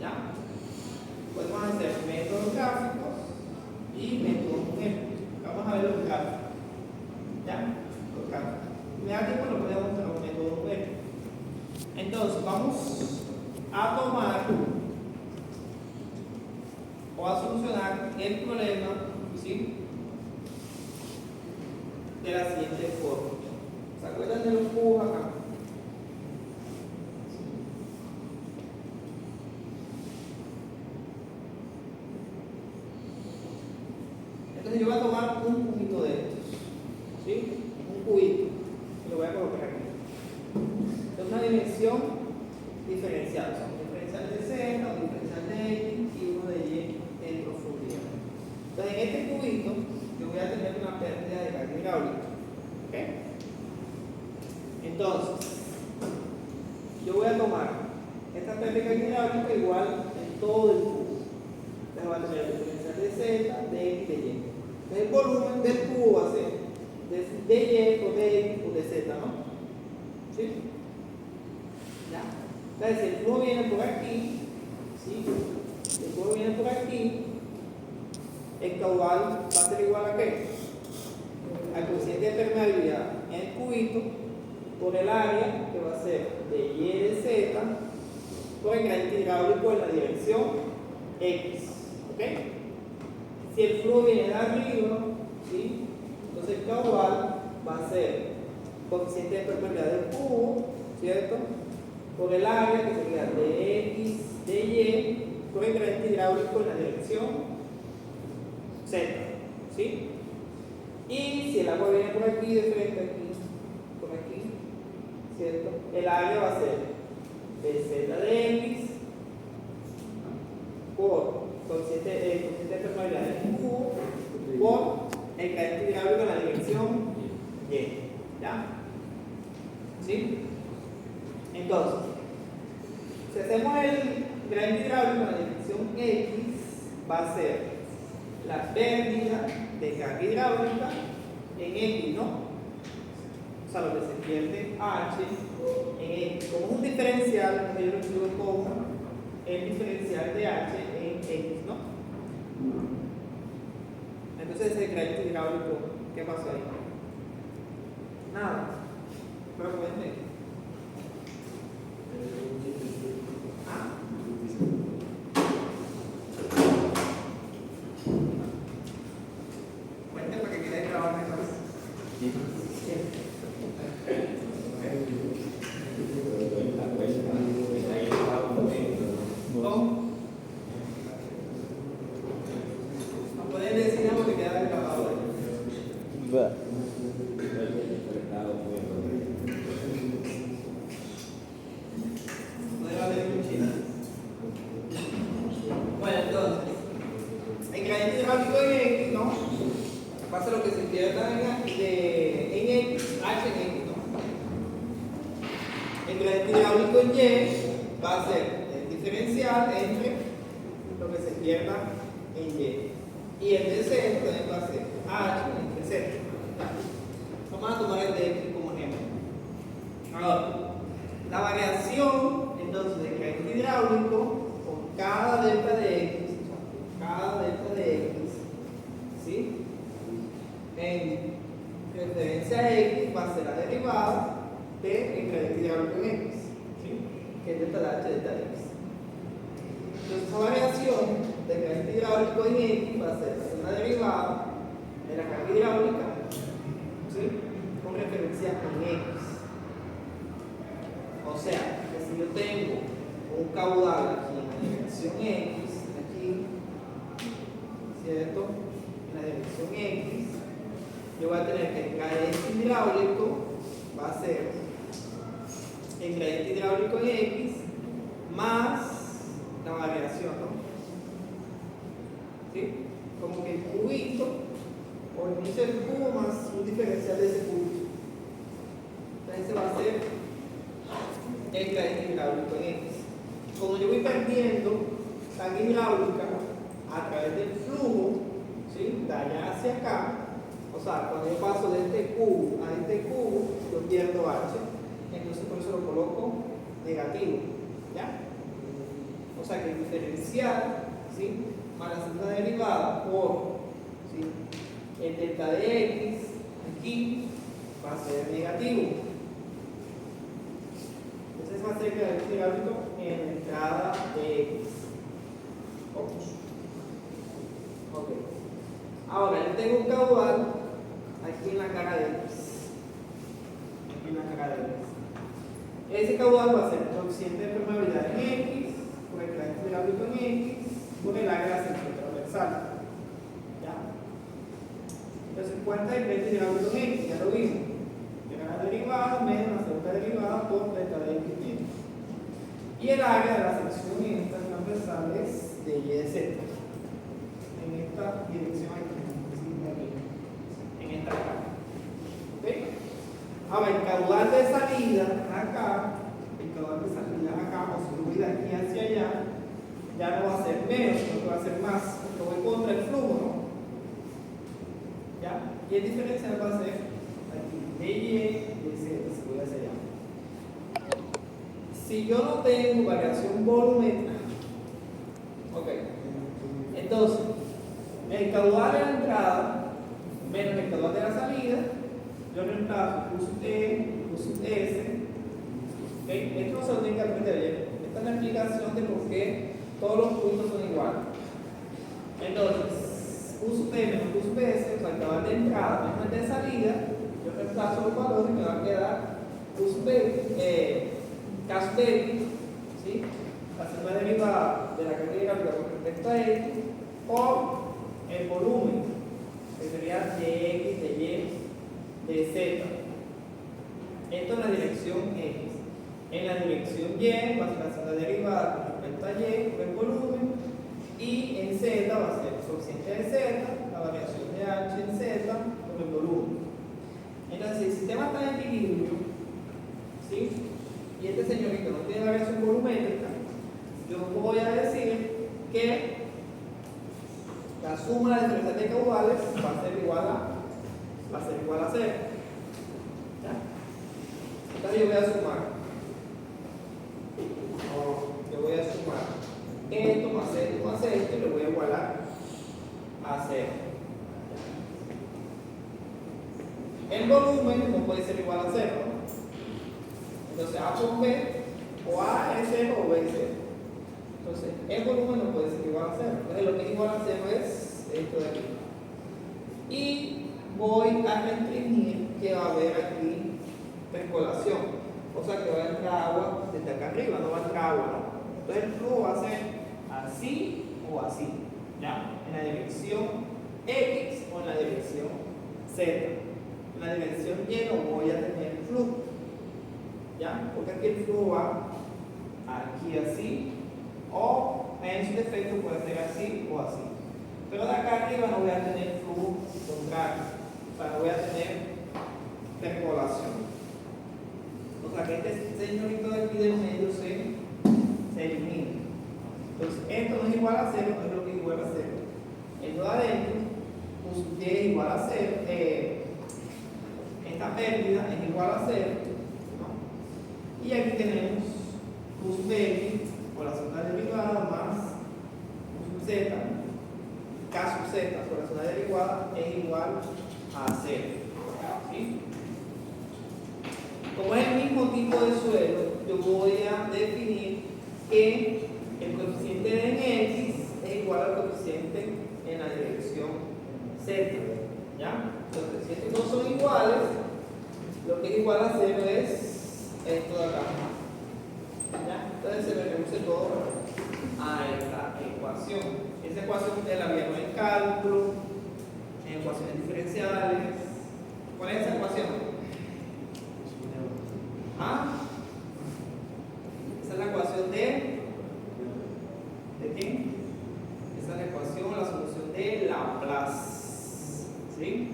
¿Ya? Podemos hacer métodos gráficos y métodos numéricos. Vamos a ver los gráficos. ¿Ya? Los gráficos. Me da tiempo, lo podemos mostrar un método numérico. Entonces, vamos a tomar o a solucionar el problema, ¿sí?, de la siguiente forma. ¿Se acuerdan de los cubos acá? Entonces yo voy a tomar un cubito de estos, ¿sí? Un cubito, y lo voy a colocar aquí. Es una dimensión diferencial, o sea, un diferencial de Z, un diferencial de X y uno de Y en profundidad. Entonces en este cubito yo voy a tener una pérdida de carga hidráulica. ¿Okay? Entonces, yo voy a tomar esta pérdida de carga hidráulica igual en todo el cubo. Entonces va a tener el diferencial de Z, de X, de Y. Entonces el volumen del cubo va a ser de Y o de X o de Z, ¿no? ¿Sí? Ya. Entonces si el flujo viene por aquí, ¿sí?, el flujo viene por aquí, el caudal va a ser igual a ¿qué? Al coeficiente de permeabilidad en el cubito por el área, que va a ser de Y de Z por el gradiente hidráulico en la dirección X. ¿Ok? Si el flujo viene de arriba, ¿sí?, entonces el caudal va a ser coeficiente de permeabilidad del cubo, ¿cierto?, por el área, que sería de X de Y por el gradiente hidráulico en la dirección Z. ¿Sí? Y si el agua viene por aquí, de frente, aquí, por aquí, ¿cierto?, el área va a ser de Z de X por coeficiente de permeabilidad del cubo por el gradiente hidráulico en la dirección Y. ¿Ya? ¿Sí? Entonces, si hacemos el gradiente hidráulico en la dirección X, va a ser la pérdida de carga hidráulica en X, ¿no? O sea, lo que se pierde H en X. Como es un diferencial, yo lo escribo como el diferencial de H en X, ¿no? Entonces, ese gradiente hidráulico, ¿qué pasó ahí? Nada. Pero cuente. ¿Ah? Cuente para que quede grabado en el ¿Cómo? No pueden decir nada porque queda grabado. Va. No debe haber cuchillas. Bueno, entonces, el gradiente hidráulico en X, ¿no? Pasa lo que se pierda en X, H en X, ¿no? El gradiente hidráulico en Y va a ser el diferencial entre lo que se pierda en Y. Y el de Z también va a ser H entre Z. Vamos a tomar el de X como ejemplo. Ahora, la variación entonces del gradiente hidráulico con cada delta de X, ¿sí? En referencia a X va a ser la derivada del gradiente hidráulico en X, ¿sí? Que es delta de H delta de X. Entonces, esa variación del gradiente hidráulico en X va a ser una derivada de la carga hidráulica, ¿sí? Con referencia en X. O sea, que si yo tengo un caudal aquí en la dirección X, aquí, ¿cierto? En la dirección X, yo voy a tener que el gradiente hidráulico va a ser el gradiente hidráulico en X más la variación, ¿no? ¿Sí? Como que el cubito, o el inicio del cubo más un diferencial de ese cubito. Entonces ese va a ser el gradiente hidráulico en X. Como yo voy perdiendo carga hidráulica a través del flujo, ¿sí? De allá hacia acá, o sea, cuando yo paso de este cubo a este cubo, yo pierdo H, entonces por eso lo coloco negativo, ¿ya? O sea que el diferencial, ¿sí? Más la segunda derivada por, ¿sí? El delta de X aquí va a ser negativo. Entonces va a ser el gradiente hidráulico en la entrada de X. Ok. Ahora yo tengo un caudal aquí en la cara de X. Aquí en la cara de X. Ese caudal va a ser el coeficiente de permeabilidad en X, por el gradiente hidráulico en X, por el área de la sección transversal. ¿Ya? Entonces cuenta el gradiente hidráulico en X, ya lo vimos. La derivada menos la segunda derivada por delta de X. Y el área de la sección en estas transversales de Y de Z. En esta dirección aquí. En esta cara. ¿Ok? Ahora, el caudal de salida acá, o si voy de aquí hacia allá, ya no va a ser menos, sino que va a ser más, porque voy contra el flujo, ¿no? ¿Ya? Y el diferencial va a ser aquí, de Y, de Z, si voy hacia allá. Si yo no tengo variación volumétrica, ok, entonces, el caudal de la entrada menos el caudal de la salida, yo reemplazo Q S. ¿Okay? Esto no se lo tienen que aprender ayer. Esta es la explicación de por qué todos los puntos son iguales. Entonces, Q menos Q S, o sea, el caudal de entrada menos el de salida, yo reemplazo los valores y me va a quedar K sub X, ¿sí? Haciendo una derivada de la carga hidráulica con respecto a X por el volumen, que sería de X, de Y, de Z. Esto en la dirección X. En la dirección Y va a ser la segunda derivada con respecto a Y por el volumen, y en Z va a ser el coeficiente de Z, la variación de H en Z por el volumen. Entonces, si el sistema está en equilibrio, ¿sí? y este señorito no tiene variación volumétrica, yo voy a decir que la suma de diferencias de caudales va a ser igual a 0. ¿Ya? Entonces yo voy a sumar. Yo voy a sumar esto más esto y lo voy a igualar a 0. El volumen no puede ser igual a 0, ¿no? Entonces A por B, o A es 0 o B es 0. Entonces el volumen no puede ser igual a 0. Entonces lo que es igual a 0 es esto de aquí. Y voy a restringir que va a haber aquí percolación. O sea que va a entrar agua desde acá arriba, no va a entrar agua, ¿no? Entonces el flujo va a ser así o así, ¿ya? En la dirección X o en la dirección Z. En la dirección Y no voy a tener flujo, ¿ya? Porque aquí el flujo va aquí así, o en su defecto puede ser así o así. Pero de acá arriba no voy a tener flujo contrario, o sea, no voy a tener percolación. O sea que este señorito de aquí del medio se elimina. Entonces, esto no es igual a 0, es lo que es igual a 0. Esto de adentro, pues Y es igual a 0. Esta pérdida es igual a 0, ¿no? Y aquí tenemos plus B por la segunda derivada más plus Z, K sub Z por la segunda derivada es igual a 0. ¿Sí? Como es el mismo tipo de suelo, yo voy a definir que el coeficiente de en X es igual al coeficiente en la dirección Z. ¿Ya? Entonces, si estos dos son iguales, lo que es igual a 0 es esto de acá. ¿Ya? Entonces se me reduce todo a esta ecuación. Esa ecuación ustedes la vieron en cálculo, en ecuaciones diferenciales. ¿Cuál es esa ecuación? ¿Ah? Esa es la ecuación ¿de quién? Esa es la ecuación, la solución de Laplace. ¿Sí?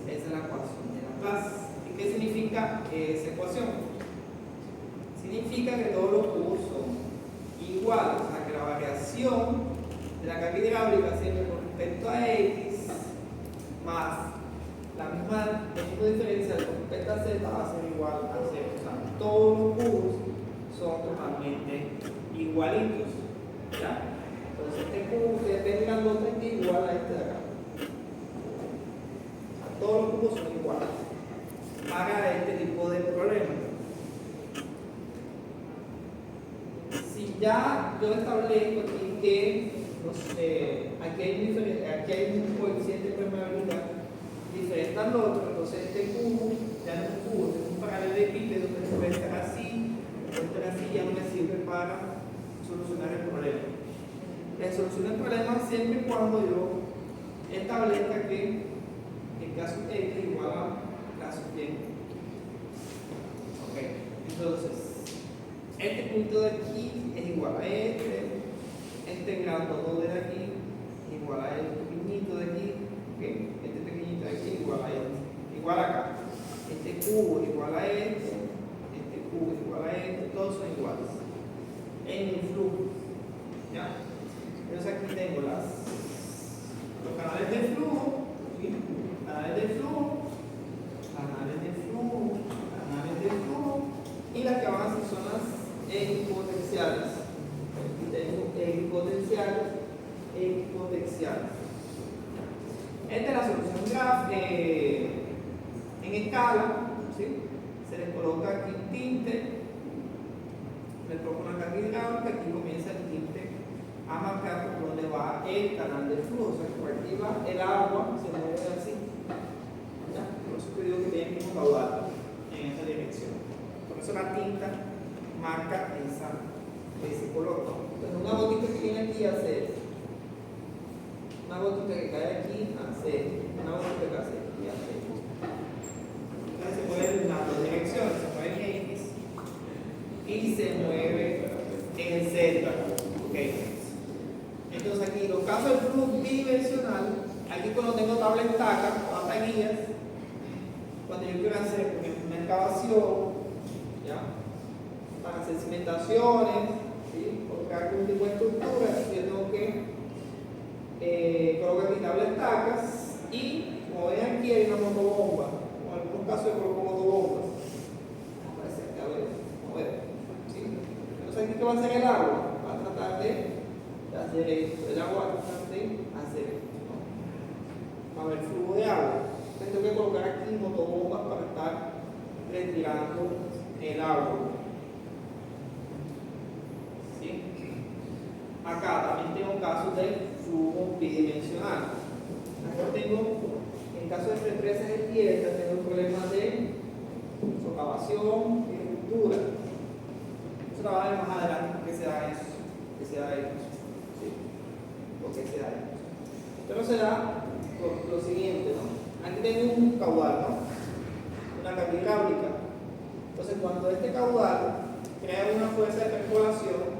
Esa es la ecuación de Laplace. ¿Y qué significa esa ecuación? Significa que todos los cubos son iguales, o sea que la variación de la carga hidráulica siempre con respecto a X más la misma tipo de diferencia con respecto a Z va a ser igual a 0. O sea, todos los cubos son totalmente igualitos. ¿Ya? Entonces este cubo que depende grandote es igual a este de acá. O sea, todos los cubos son iguales para este tipo de problema. Si ya yo establezco aquí que aquí hay un coeficiente de permeabilidad diferente al otro, entonces este cubo ya no es un cubo, es un paralelepípedo que puede estar así, puede estar así, ya no me sirve para solucionar el problema. Le soluciono el problema siempre y cuando yo establezca que el caso X es igual a caso Y. Ok, entonces este punto de aquí es igual a este grandote de aquí es igual a este pequeñito de aquí, ¿okay? Este pequeñito de aquí igual a este, igual acá. Este cubo es igual a este cubo es igual a este, todos son iguales en el flujo. ¿Ya? Entonces aquí tengo los canales de flujo, ¿sí? Canales de flujo, canales de flujo, canales de flujo, y las que avanzan son las equipotenciales. Aquí tengo equipotenciales. Esta es la solución en escala, ¿sí? Se les coloca aquí tinte, le coloco una carga hidráulica, aquí comienza el tinte a marcar por donde va el canal de flujo. O sea que por aquí va el agua, se mueve así. ¿Ya? Por eso te digo que tiene el mismo caudal en esa dirección. Por eso la tinta marca ese color. Entonces una gotita que viene aquí hace una gotita que cae aquí hace una gotita que hace aquí hace. Entonces se mueve en las dos direcciones, se mueve en X y se mueve en Z. Okay. Entonces aquí los casos del flujo bidimensional, aquí cuando tengo tabla estaca o tablillas, cuando yo quiero hacer por ejemplo una excavación, ¿ya? para hacer cimentaciones, ¿sí? O crear algún tipo de estructura, yo tengo que colocar aquí tablas estacas y, como ven aquí, hay una motobomba, o en algunos casos yo coloco motobombas. Parece que a ver, ¿sí? Entonces aquí, ¿qué va a hacer el agua? Va a tratar de hacer esto, el agua va a tratar de hacer esto, ¿no? Va a haber flujo de agua. Entonces tengo que colocar aquí motobombas para estar retirando el agua. ¿Sí? Acá también tengo casos de flujo bidimensional. Acá tengo, en caso de represas de tierra, tengo problemas de socavación y ruptura. Eso lo va a ver más adelante porque se da eso. ¿Sí? ¿Por qué se da eso? Pero se da por lo siguiente, ¿no? Aquí tengo un caudal, ¿no? Una carga hidráulica. Entonces, cuando este caudal crea una fuerza de percolación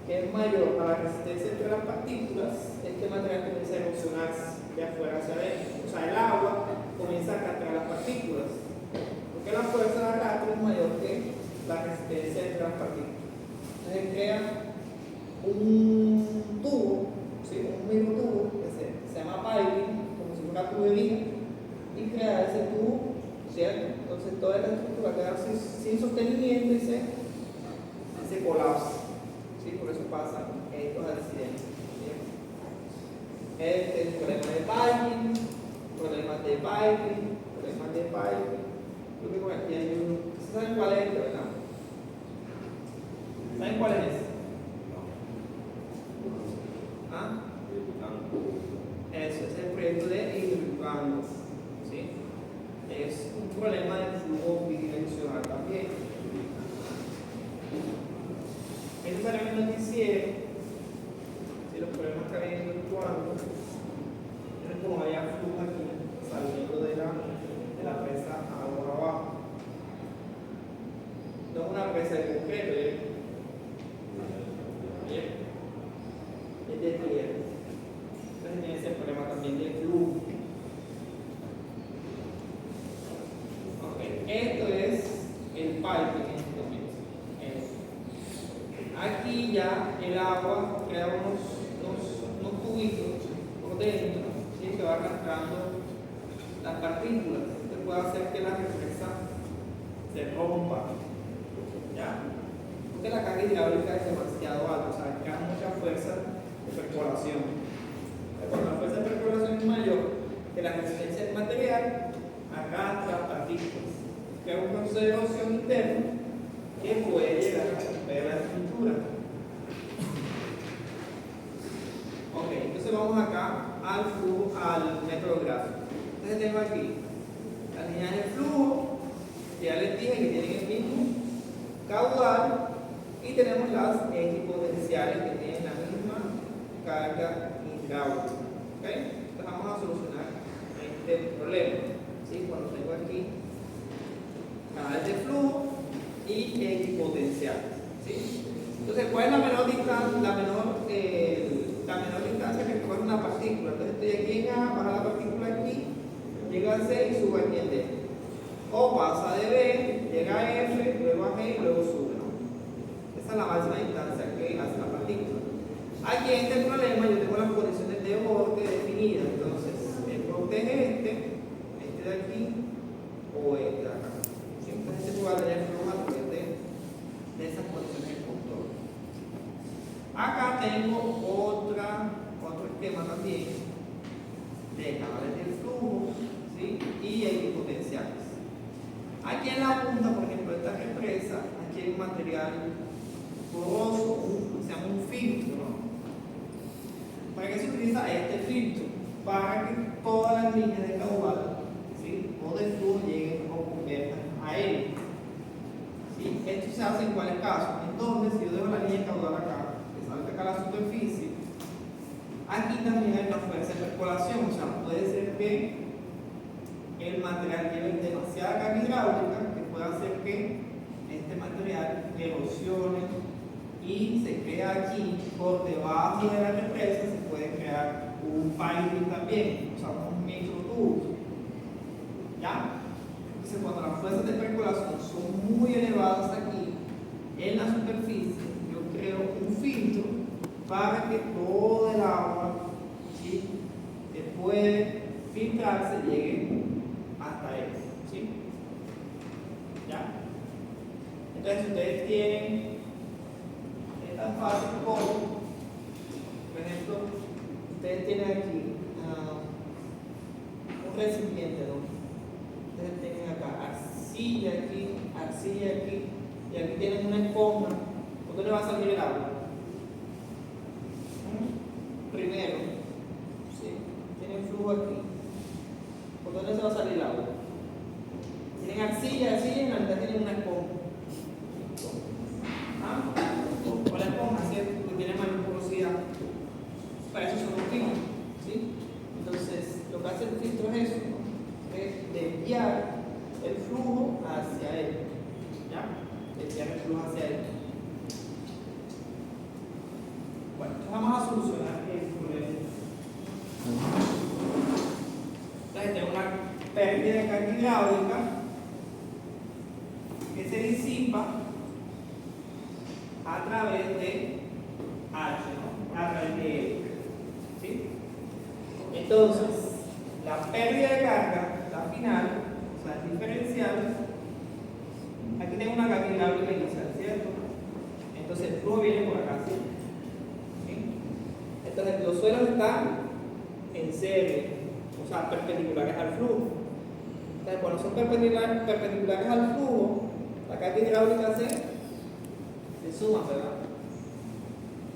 que es mayor a la resistencia entre las partículas, este material comienza a erosionarse de afuera hacia adentro. O sea, el agua comienza a arrastrar las partículas, porque la fuerza de arrastre es mayor que la resistencia entre las partículas. Entonces crea un tubo, ¿sí? Un microtubo que se llama piping, como si fuera tubería, y crea ese tubo, ¿cierto? Entonces toda esta estructura queda sin sostenimiento y se colapsa. ¿Sí? Por eso pasan estos accidentes. Este es el problema de piping, problemas de piping. Yo creo que aquí hay uno. ¿Saben cuál es este, verdad? ¿Saben cuál es ese? ¿Ah? Eso es el proyecto de Irvingano. ¿Sí? Es un problema de flujo bidimensional también. Esto es el noticiero, si los problemas que habían actuando, es como había flujo aquí saliendo de la presa agua abajo. No es una presa de concreto, ¿bien? Es de tierra. Entonces tiene ese problema también de flujo. Okay. Esto es el piping en este momento. Aquí ya el agua crea unos tubitos por dentro, ¿sí? Que va arrastrando las partículas. Esto puede hacer que la represa se rompa, ¿ya? Porque la carga hidráulica es demasiado alta, o sea, crea mucha fuerza de percolación. Cuando la fuerza de percolación es mayor que la resistencia del material, arrastra las partículas. Crea un proceso de erosión interno que puede llegar a romper la estructura. Ok, entonces vamos acá al flujo, al método gráfico. Entonces tengo aquí las líneas de flujo, que ya les dije que tienen el mismo caudal, y tenemos las equipotenciales que tienen la misma carga hidráulica. ¿Ok? Entonces vamos a solucionar este problema. ¿Sí? Cuando tengo aquí canales de flujo y equipotenciales. ¿Sí? Entonces, ¿cuál es la menor distancia? La menor distancia que recorre una partícula. Entonces, estoy aquí en A, baja la partícula aquí, llega a C y sube aquí en D. O pasa de B, llega a F, luego a G y luego sube, ¿no? Esa es la máxima distancia que hace la partícula. Aquí en este problema yo tengo las condiciones de borde definidas. Entonces, el borde es este de aquí o este de acá. Siempre se puede tener flujo a través de esas condiciones del control. Acá tengo otro esquema también de canales de flujo, ¿sí? Y equipotenciales. Aquí en la punta, por ejemplo, de esta represa, aquí hay un material poroso, se llama un filtro, ¿no? ¿Para qué se utiliza este filtro? Para que todas las líneas de caudal, ¿sí? O de flujo lleguen o conviertan a él. ¿Sí? Esto se hace en cuáles casos. Entonces, si yo dejo la línea de caudal acá, que salga acá a la superficie, aquí también hay una fuerza de percolación. O sea, puede ser que el material lleve demasiada carga hidráulica que pueda hacer que este material erosione y se crea aquí por debajo de la represa. Se puede crear un piping también, o sea, un microtubo. ¿Ya? Entonces, cuando las fuerzas de percolación son muy elevadas aquí, en la superficie, yo creo un filtro para que todo el agua, ¿sí?, que puede filtrarse llegue hasta él, ¿sí? ¿Ya? Entonces ustedes tienen esta fase como, por ejemplo, ustedes tienen aquí un recipiente, ¿no? Ustedes tienen acá arcilla aquí, y aquí tienen una esponja. ¿Por dónde va a salir el agua? Primero, ¿sí?, tienen flujo aquí. ¿Por dónde se va a salir el agua? Tienen arcilla, y en realidad tienen una esponja. Con la esponja, ¿cierto?, porque tiene mayor porosidad. Para eso son los filtros, ¿sí? Entonces, lo que hace el filtro es eso, ¿no?, es desviar el flujo hacia él. ¿Ya? Desviar el flujo hacia él. Bueno, entonces vamos a solucionar el problema. Entonces, tengo una pérdida de carga hidráulica que se disipa a través de H, ¿no?, a través de L, ¿sí? Entonces, la pérdida de carga, la final, o sea, el diferencial, aquí tengo una carga hidráulica inicial, ¿cierto? Entonces el flujo viene por acá, ¿sí? Entonces los suelos están en serie, o sea, perpendiculares al flujo. Entonces cuando son perpendiculares al flujo, la carga hidráulica se suma, ¿verdad?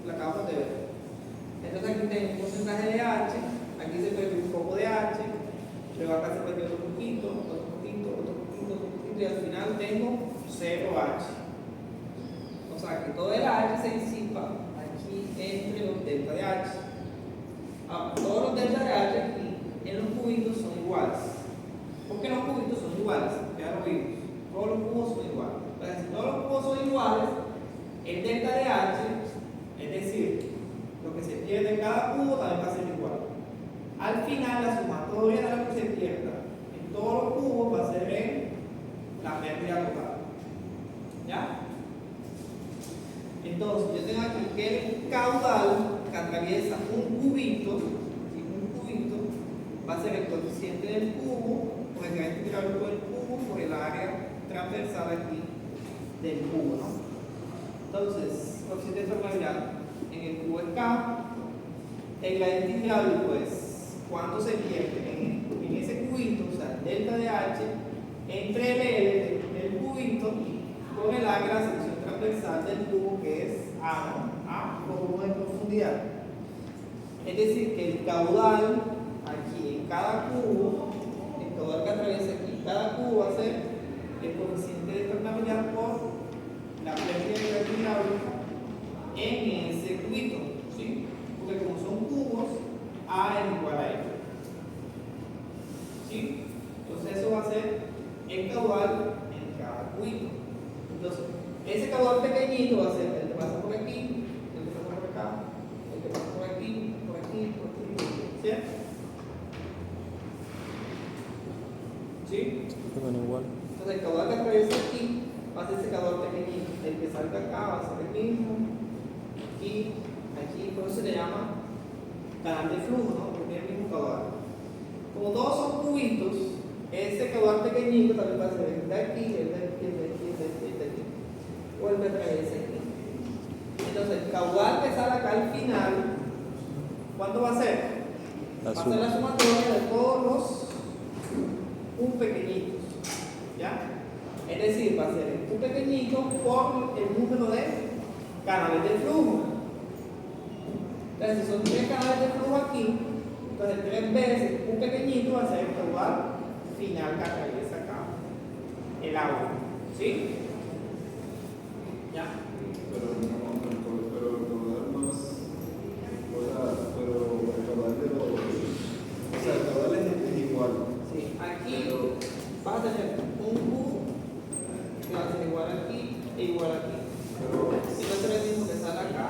La acabamos de ver. Entonces aquí tengo un porcentaje de H, aquí se perdió un poco de H, luego acá se perdió otro poquito, y al final tengo 0H. O sea que todo el H se disipa aquí entre los delta de H. Todos los delta de H aquí en los cubitos son iguales. ¿Por qué los cubitos son iguales? Ya lo vimos. Todos los cubos son iguales. Entonces, si todos los cubos son iguales, el delta de H, es decir, lo que se pierde en cada cubo también va a ser igual. Al final, la sumatoria de lo que se pierda en todos los cubos va a ser en la pérdida total. ¿Ya? Entonces, yo tengo aquí que el caudal que atraviesa un cubito, ¿sí?, un cubito, va a ser el coeficiente del cubo, por el gradiente hidráulico del cubo, por el área transversal aquí del cubo, ¿no? Entonces, coeficiente de permeabilidad en el cubo es K, el gradiente hidráulico es cuánto se pierde en ese cubito, o sea, el delta de H, entre el L del cubito con el área de la sección transversal del cubo, que es A, ¿no? A por 1 de profundidad. Es decir, que el caudal aquí en cada cubo, el caudal que atraviesa aquí cada cubo va a ser el coeficiente de permeabilidad por la pérdida de carga hidráulica en ese cubito, ¿sí? Porque como son cubos, A es igual a L, ¿sí? Entonces eso va a ser el caudal en cada cubito. Entonces, ese caudal pequeñito va a ser el que pasa por aquí, el que pasa por acá, el que pasa por aquí, ¿cierto? ¿Sí? Son igual. Entonces el caudal que atraviesa aquí va a ser ese caudal pequeñito. El que salga acá va a ser el mismo. Aquí, por eso se le llama canal de flujo, ¿no? Porque es el mismo caudal. Como todos son cubitos, ese caudal pequeñito también va a ser el de aquí, el de aquí, el de aquí, el de aquí, el de aquí. O el que atraviesa aquí. Entonces el caudal que sale acá al final, ¿cuánto va a ser? Va a ser la sumatoria de todos los U pequeñitos. ¿Ya? Es decir, va a ser el U pequeñito por el número de canales de flujo. Entonces, si son 3 canales de flujo aquí, entonces 3 veces U pequeñito va a ser el caudal final que atraviesa acá el agua. ¿Sí? ¿Ya? Pero el caudal más, o sea, pero el caudal de los, o sea, el caudal es igual. Sí, aquí vas a tener un cubo que va a ser igual aquí e igual aquí. Pero, Y va a ser el mismo que sale acá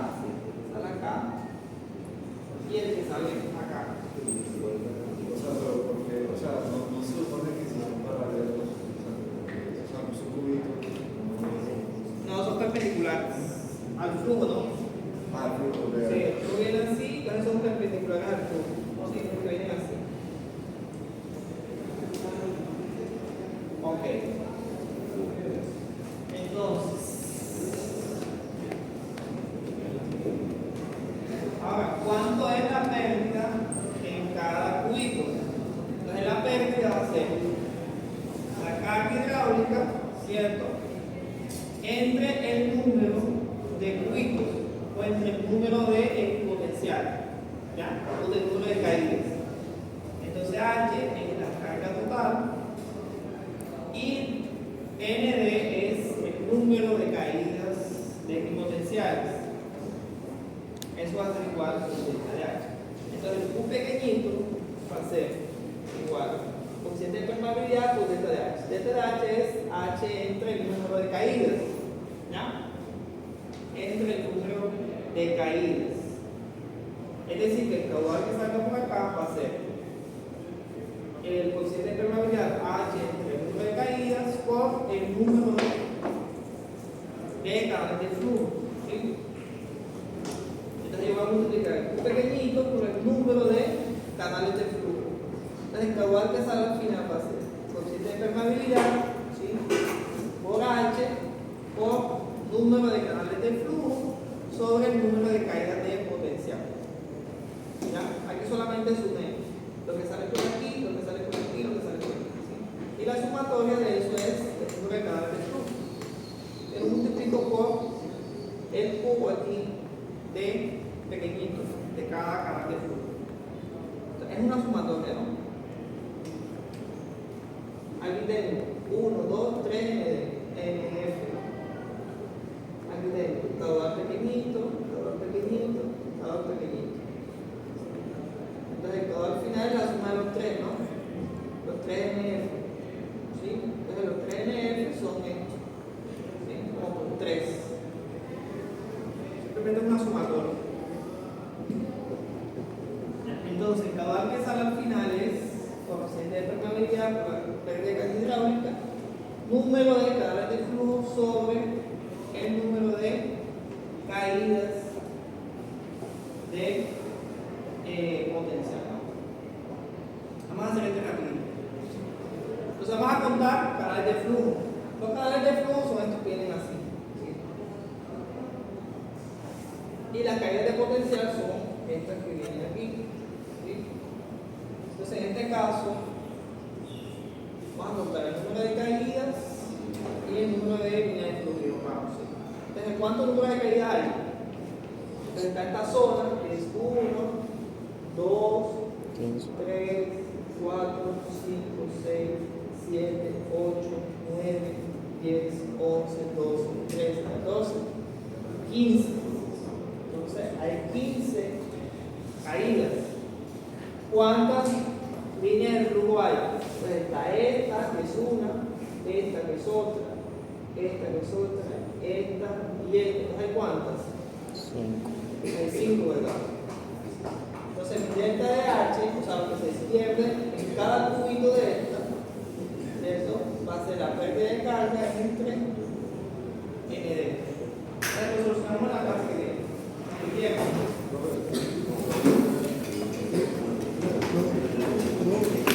y el que sale acá. o sea, pero porque, o sea, no se supone que si son paralelos, o sea, no son cubitos, No, son perpendiculares. flujo, ¿no? Ah, flujo de Sí, el flujo viene así, entonces son perpendiculares al flujo. ¿No? Sí, porque vienen así. Ok. Entonces, ahora, ¿cuánto es la pérdida en cada cubito? Entonces la pérdida va a ser la carga hidráulica, ¿cierto? Entre el número de cubitos o entre el número de potencial, ¿ya? O del número de caídas. Entonces H es la carga total y ND es el número de caídas de equipotenciales. Eso va a ser igual a delta de H. Entonces el Q pequeñito va a ser igual coeficiente de permeabilidad por delta de H. Delta de H es H entre el número de caídas, ¿ya? Entre el número de caídas. Es decir, que el caudal que salga por acá va a ser el coeficiente de permeabilidad H entre el número de caídas por el número de canales de flujo, ¿sí? Entonces yo voy a multiplicar el Q pequeñito por el número de canales de flujo. Entonces el caudal que sale al final va a ser el coeficiente de permeabilidad, ¿sí? Por H por número de canales de flujo sobre el número de caídas de potencial. ¿Ya? Aquí solamente sumé lo que sale por aquí, lo que sale por aquí, lo que sale por aquí, ¿sí? Y la sumatoria de eso es el número de canales de flujo. Yo lo multiplico por el cubo aquí de pequeñito de cada canal de flujo. Entonces, es una sumatoria, ¿no? Aquí tengo 1, 2, 3 NF. Aquí tengo caudal pequeñito, caudal pequeñito, caudal pequeñito. Entonces el caudal final es la suma de los 3, ¿no? Los 3 NF. ¿Sí? Entonces los 3 NF son estos. ¿Sí? Como con 3. Simplemente es una sumatoria. Entonces el caudal que sale al final es coeficiente de permeabilidad por la pérdida de carga hidráulica, número de canales de flujo sobre el número de caídas de potencial, ¿no? Vamos a hacer este rápido. Entonces vamos a contar canales de flujo. Los canales de flujo son estos que vienen así, ¿sí? Y las caídas de potencial son estas que vienen aquí, ¿sí? Entonces en este caso vamos a contar el número de caídas y el número de líneas de flujo que vamos, ¿sí? Entonces, ¿cuántos números de caídas hay? Entonces está esta zona que es 1, 2, 3, 4, 5, 6, 7, 8, 9, 10, 11, 12, 13, 14, 15. Entonces hay 15 caídas. ¿Cuántas líneas de flujo hay? Pues está esta, que es una, esta, que es otra, esta, que es otra, esta y esta. Entonces, ¿hay cuántas? 5. Hay 5, ¿verdad? Entonces, mi delta de H, o sea, lo que se pierde en cada cubito de esta, ¿cierto? Va a ser la pérdida de carga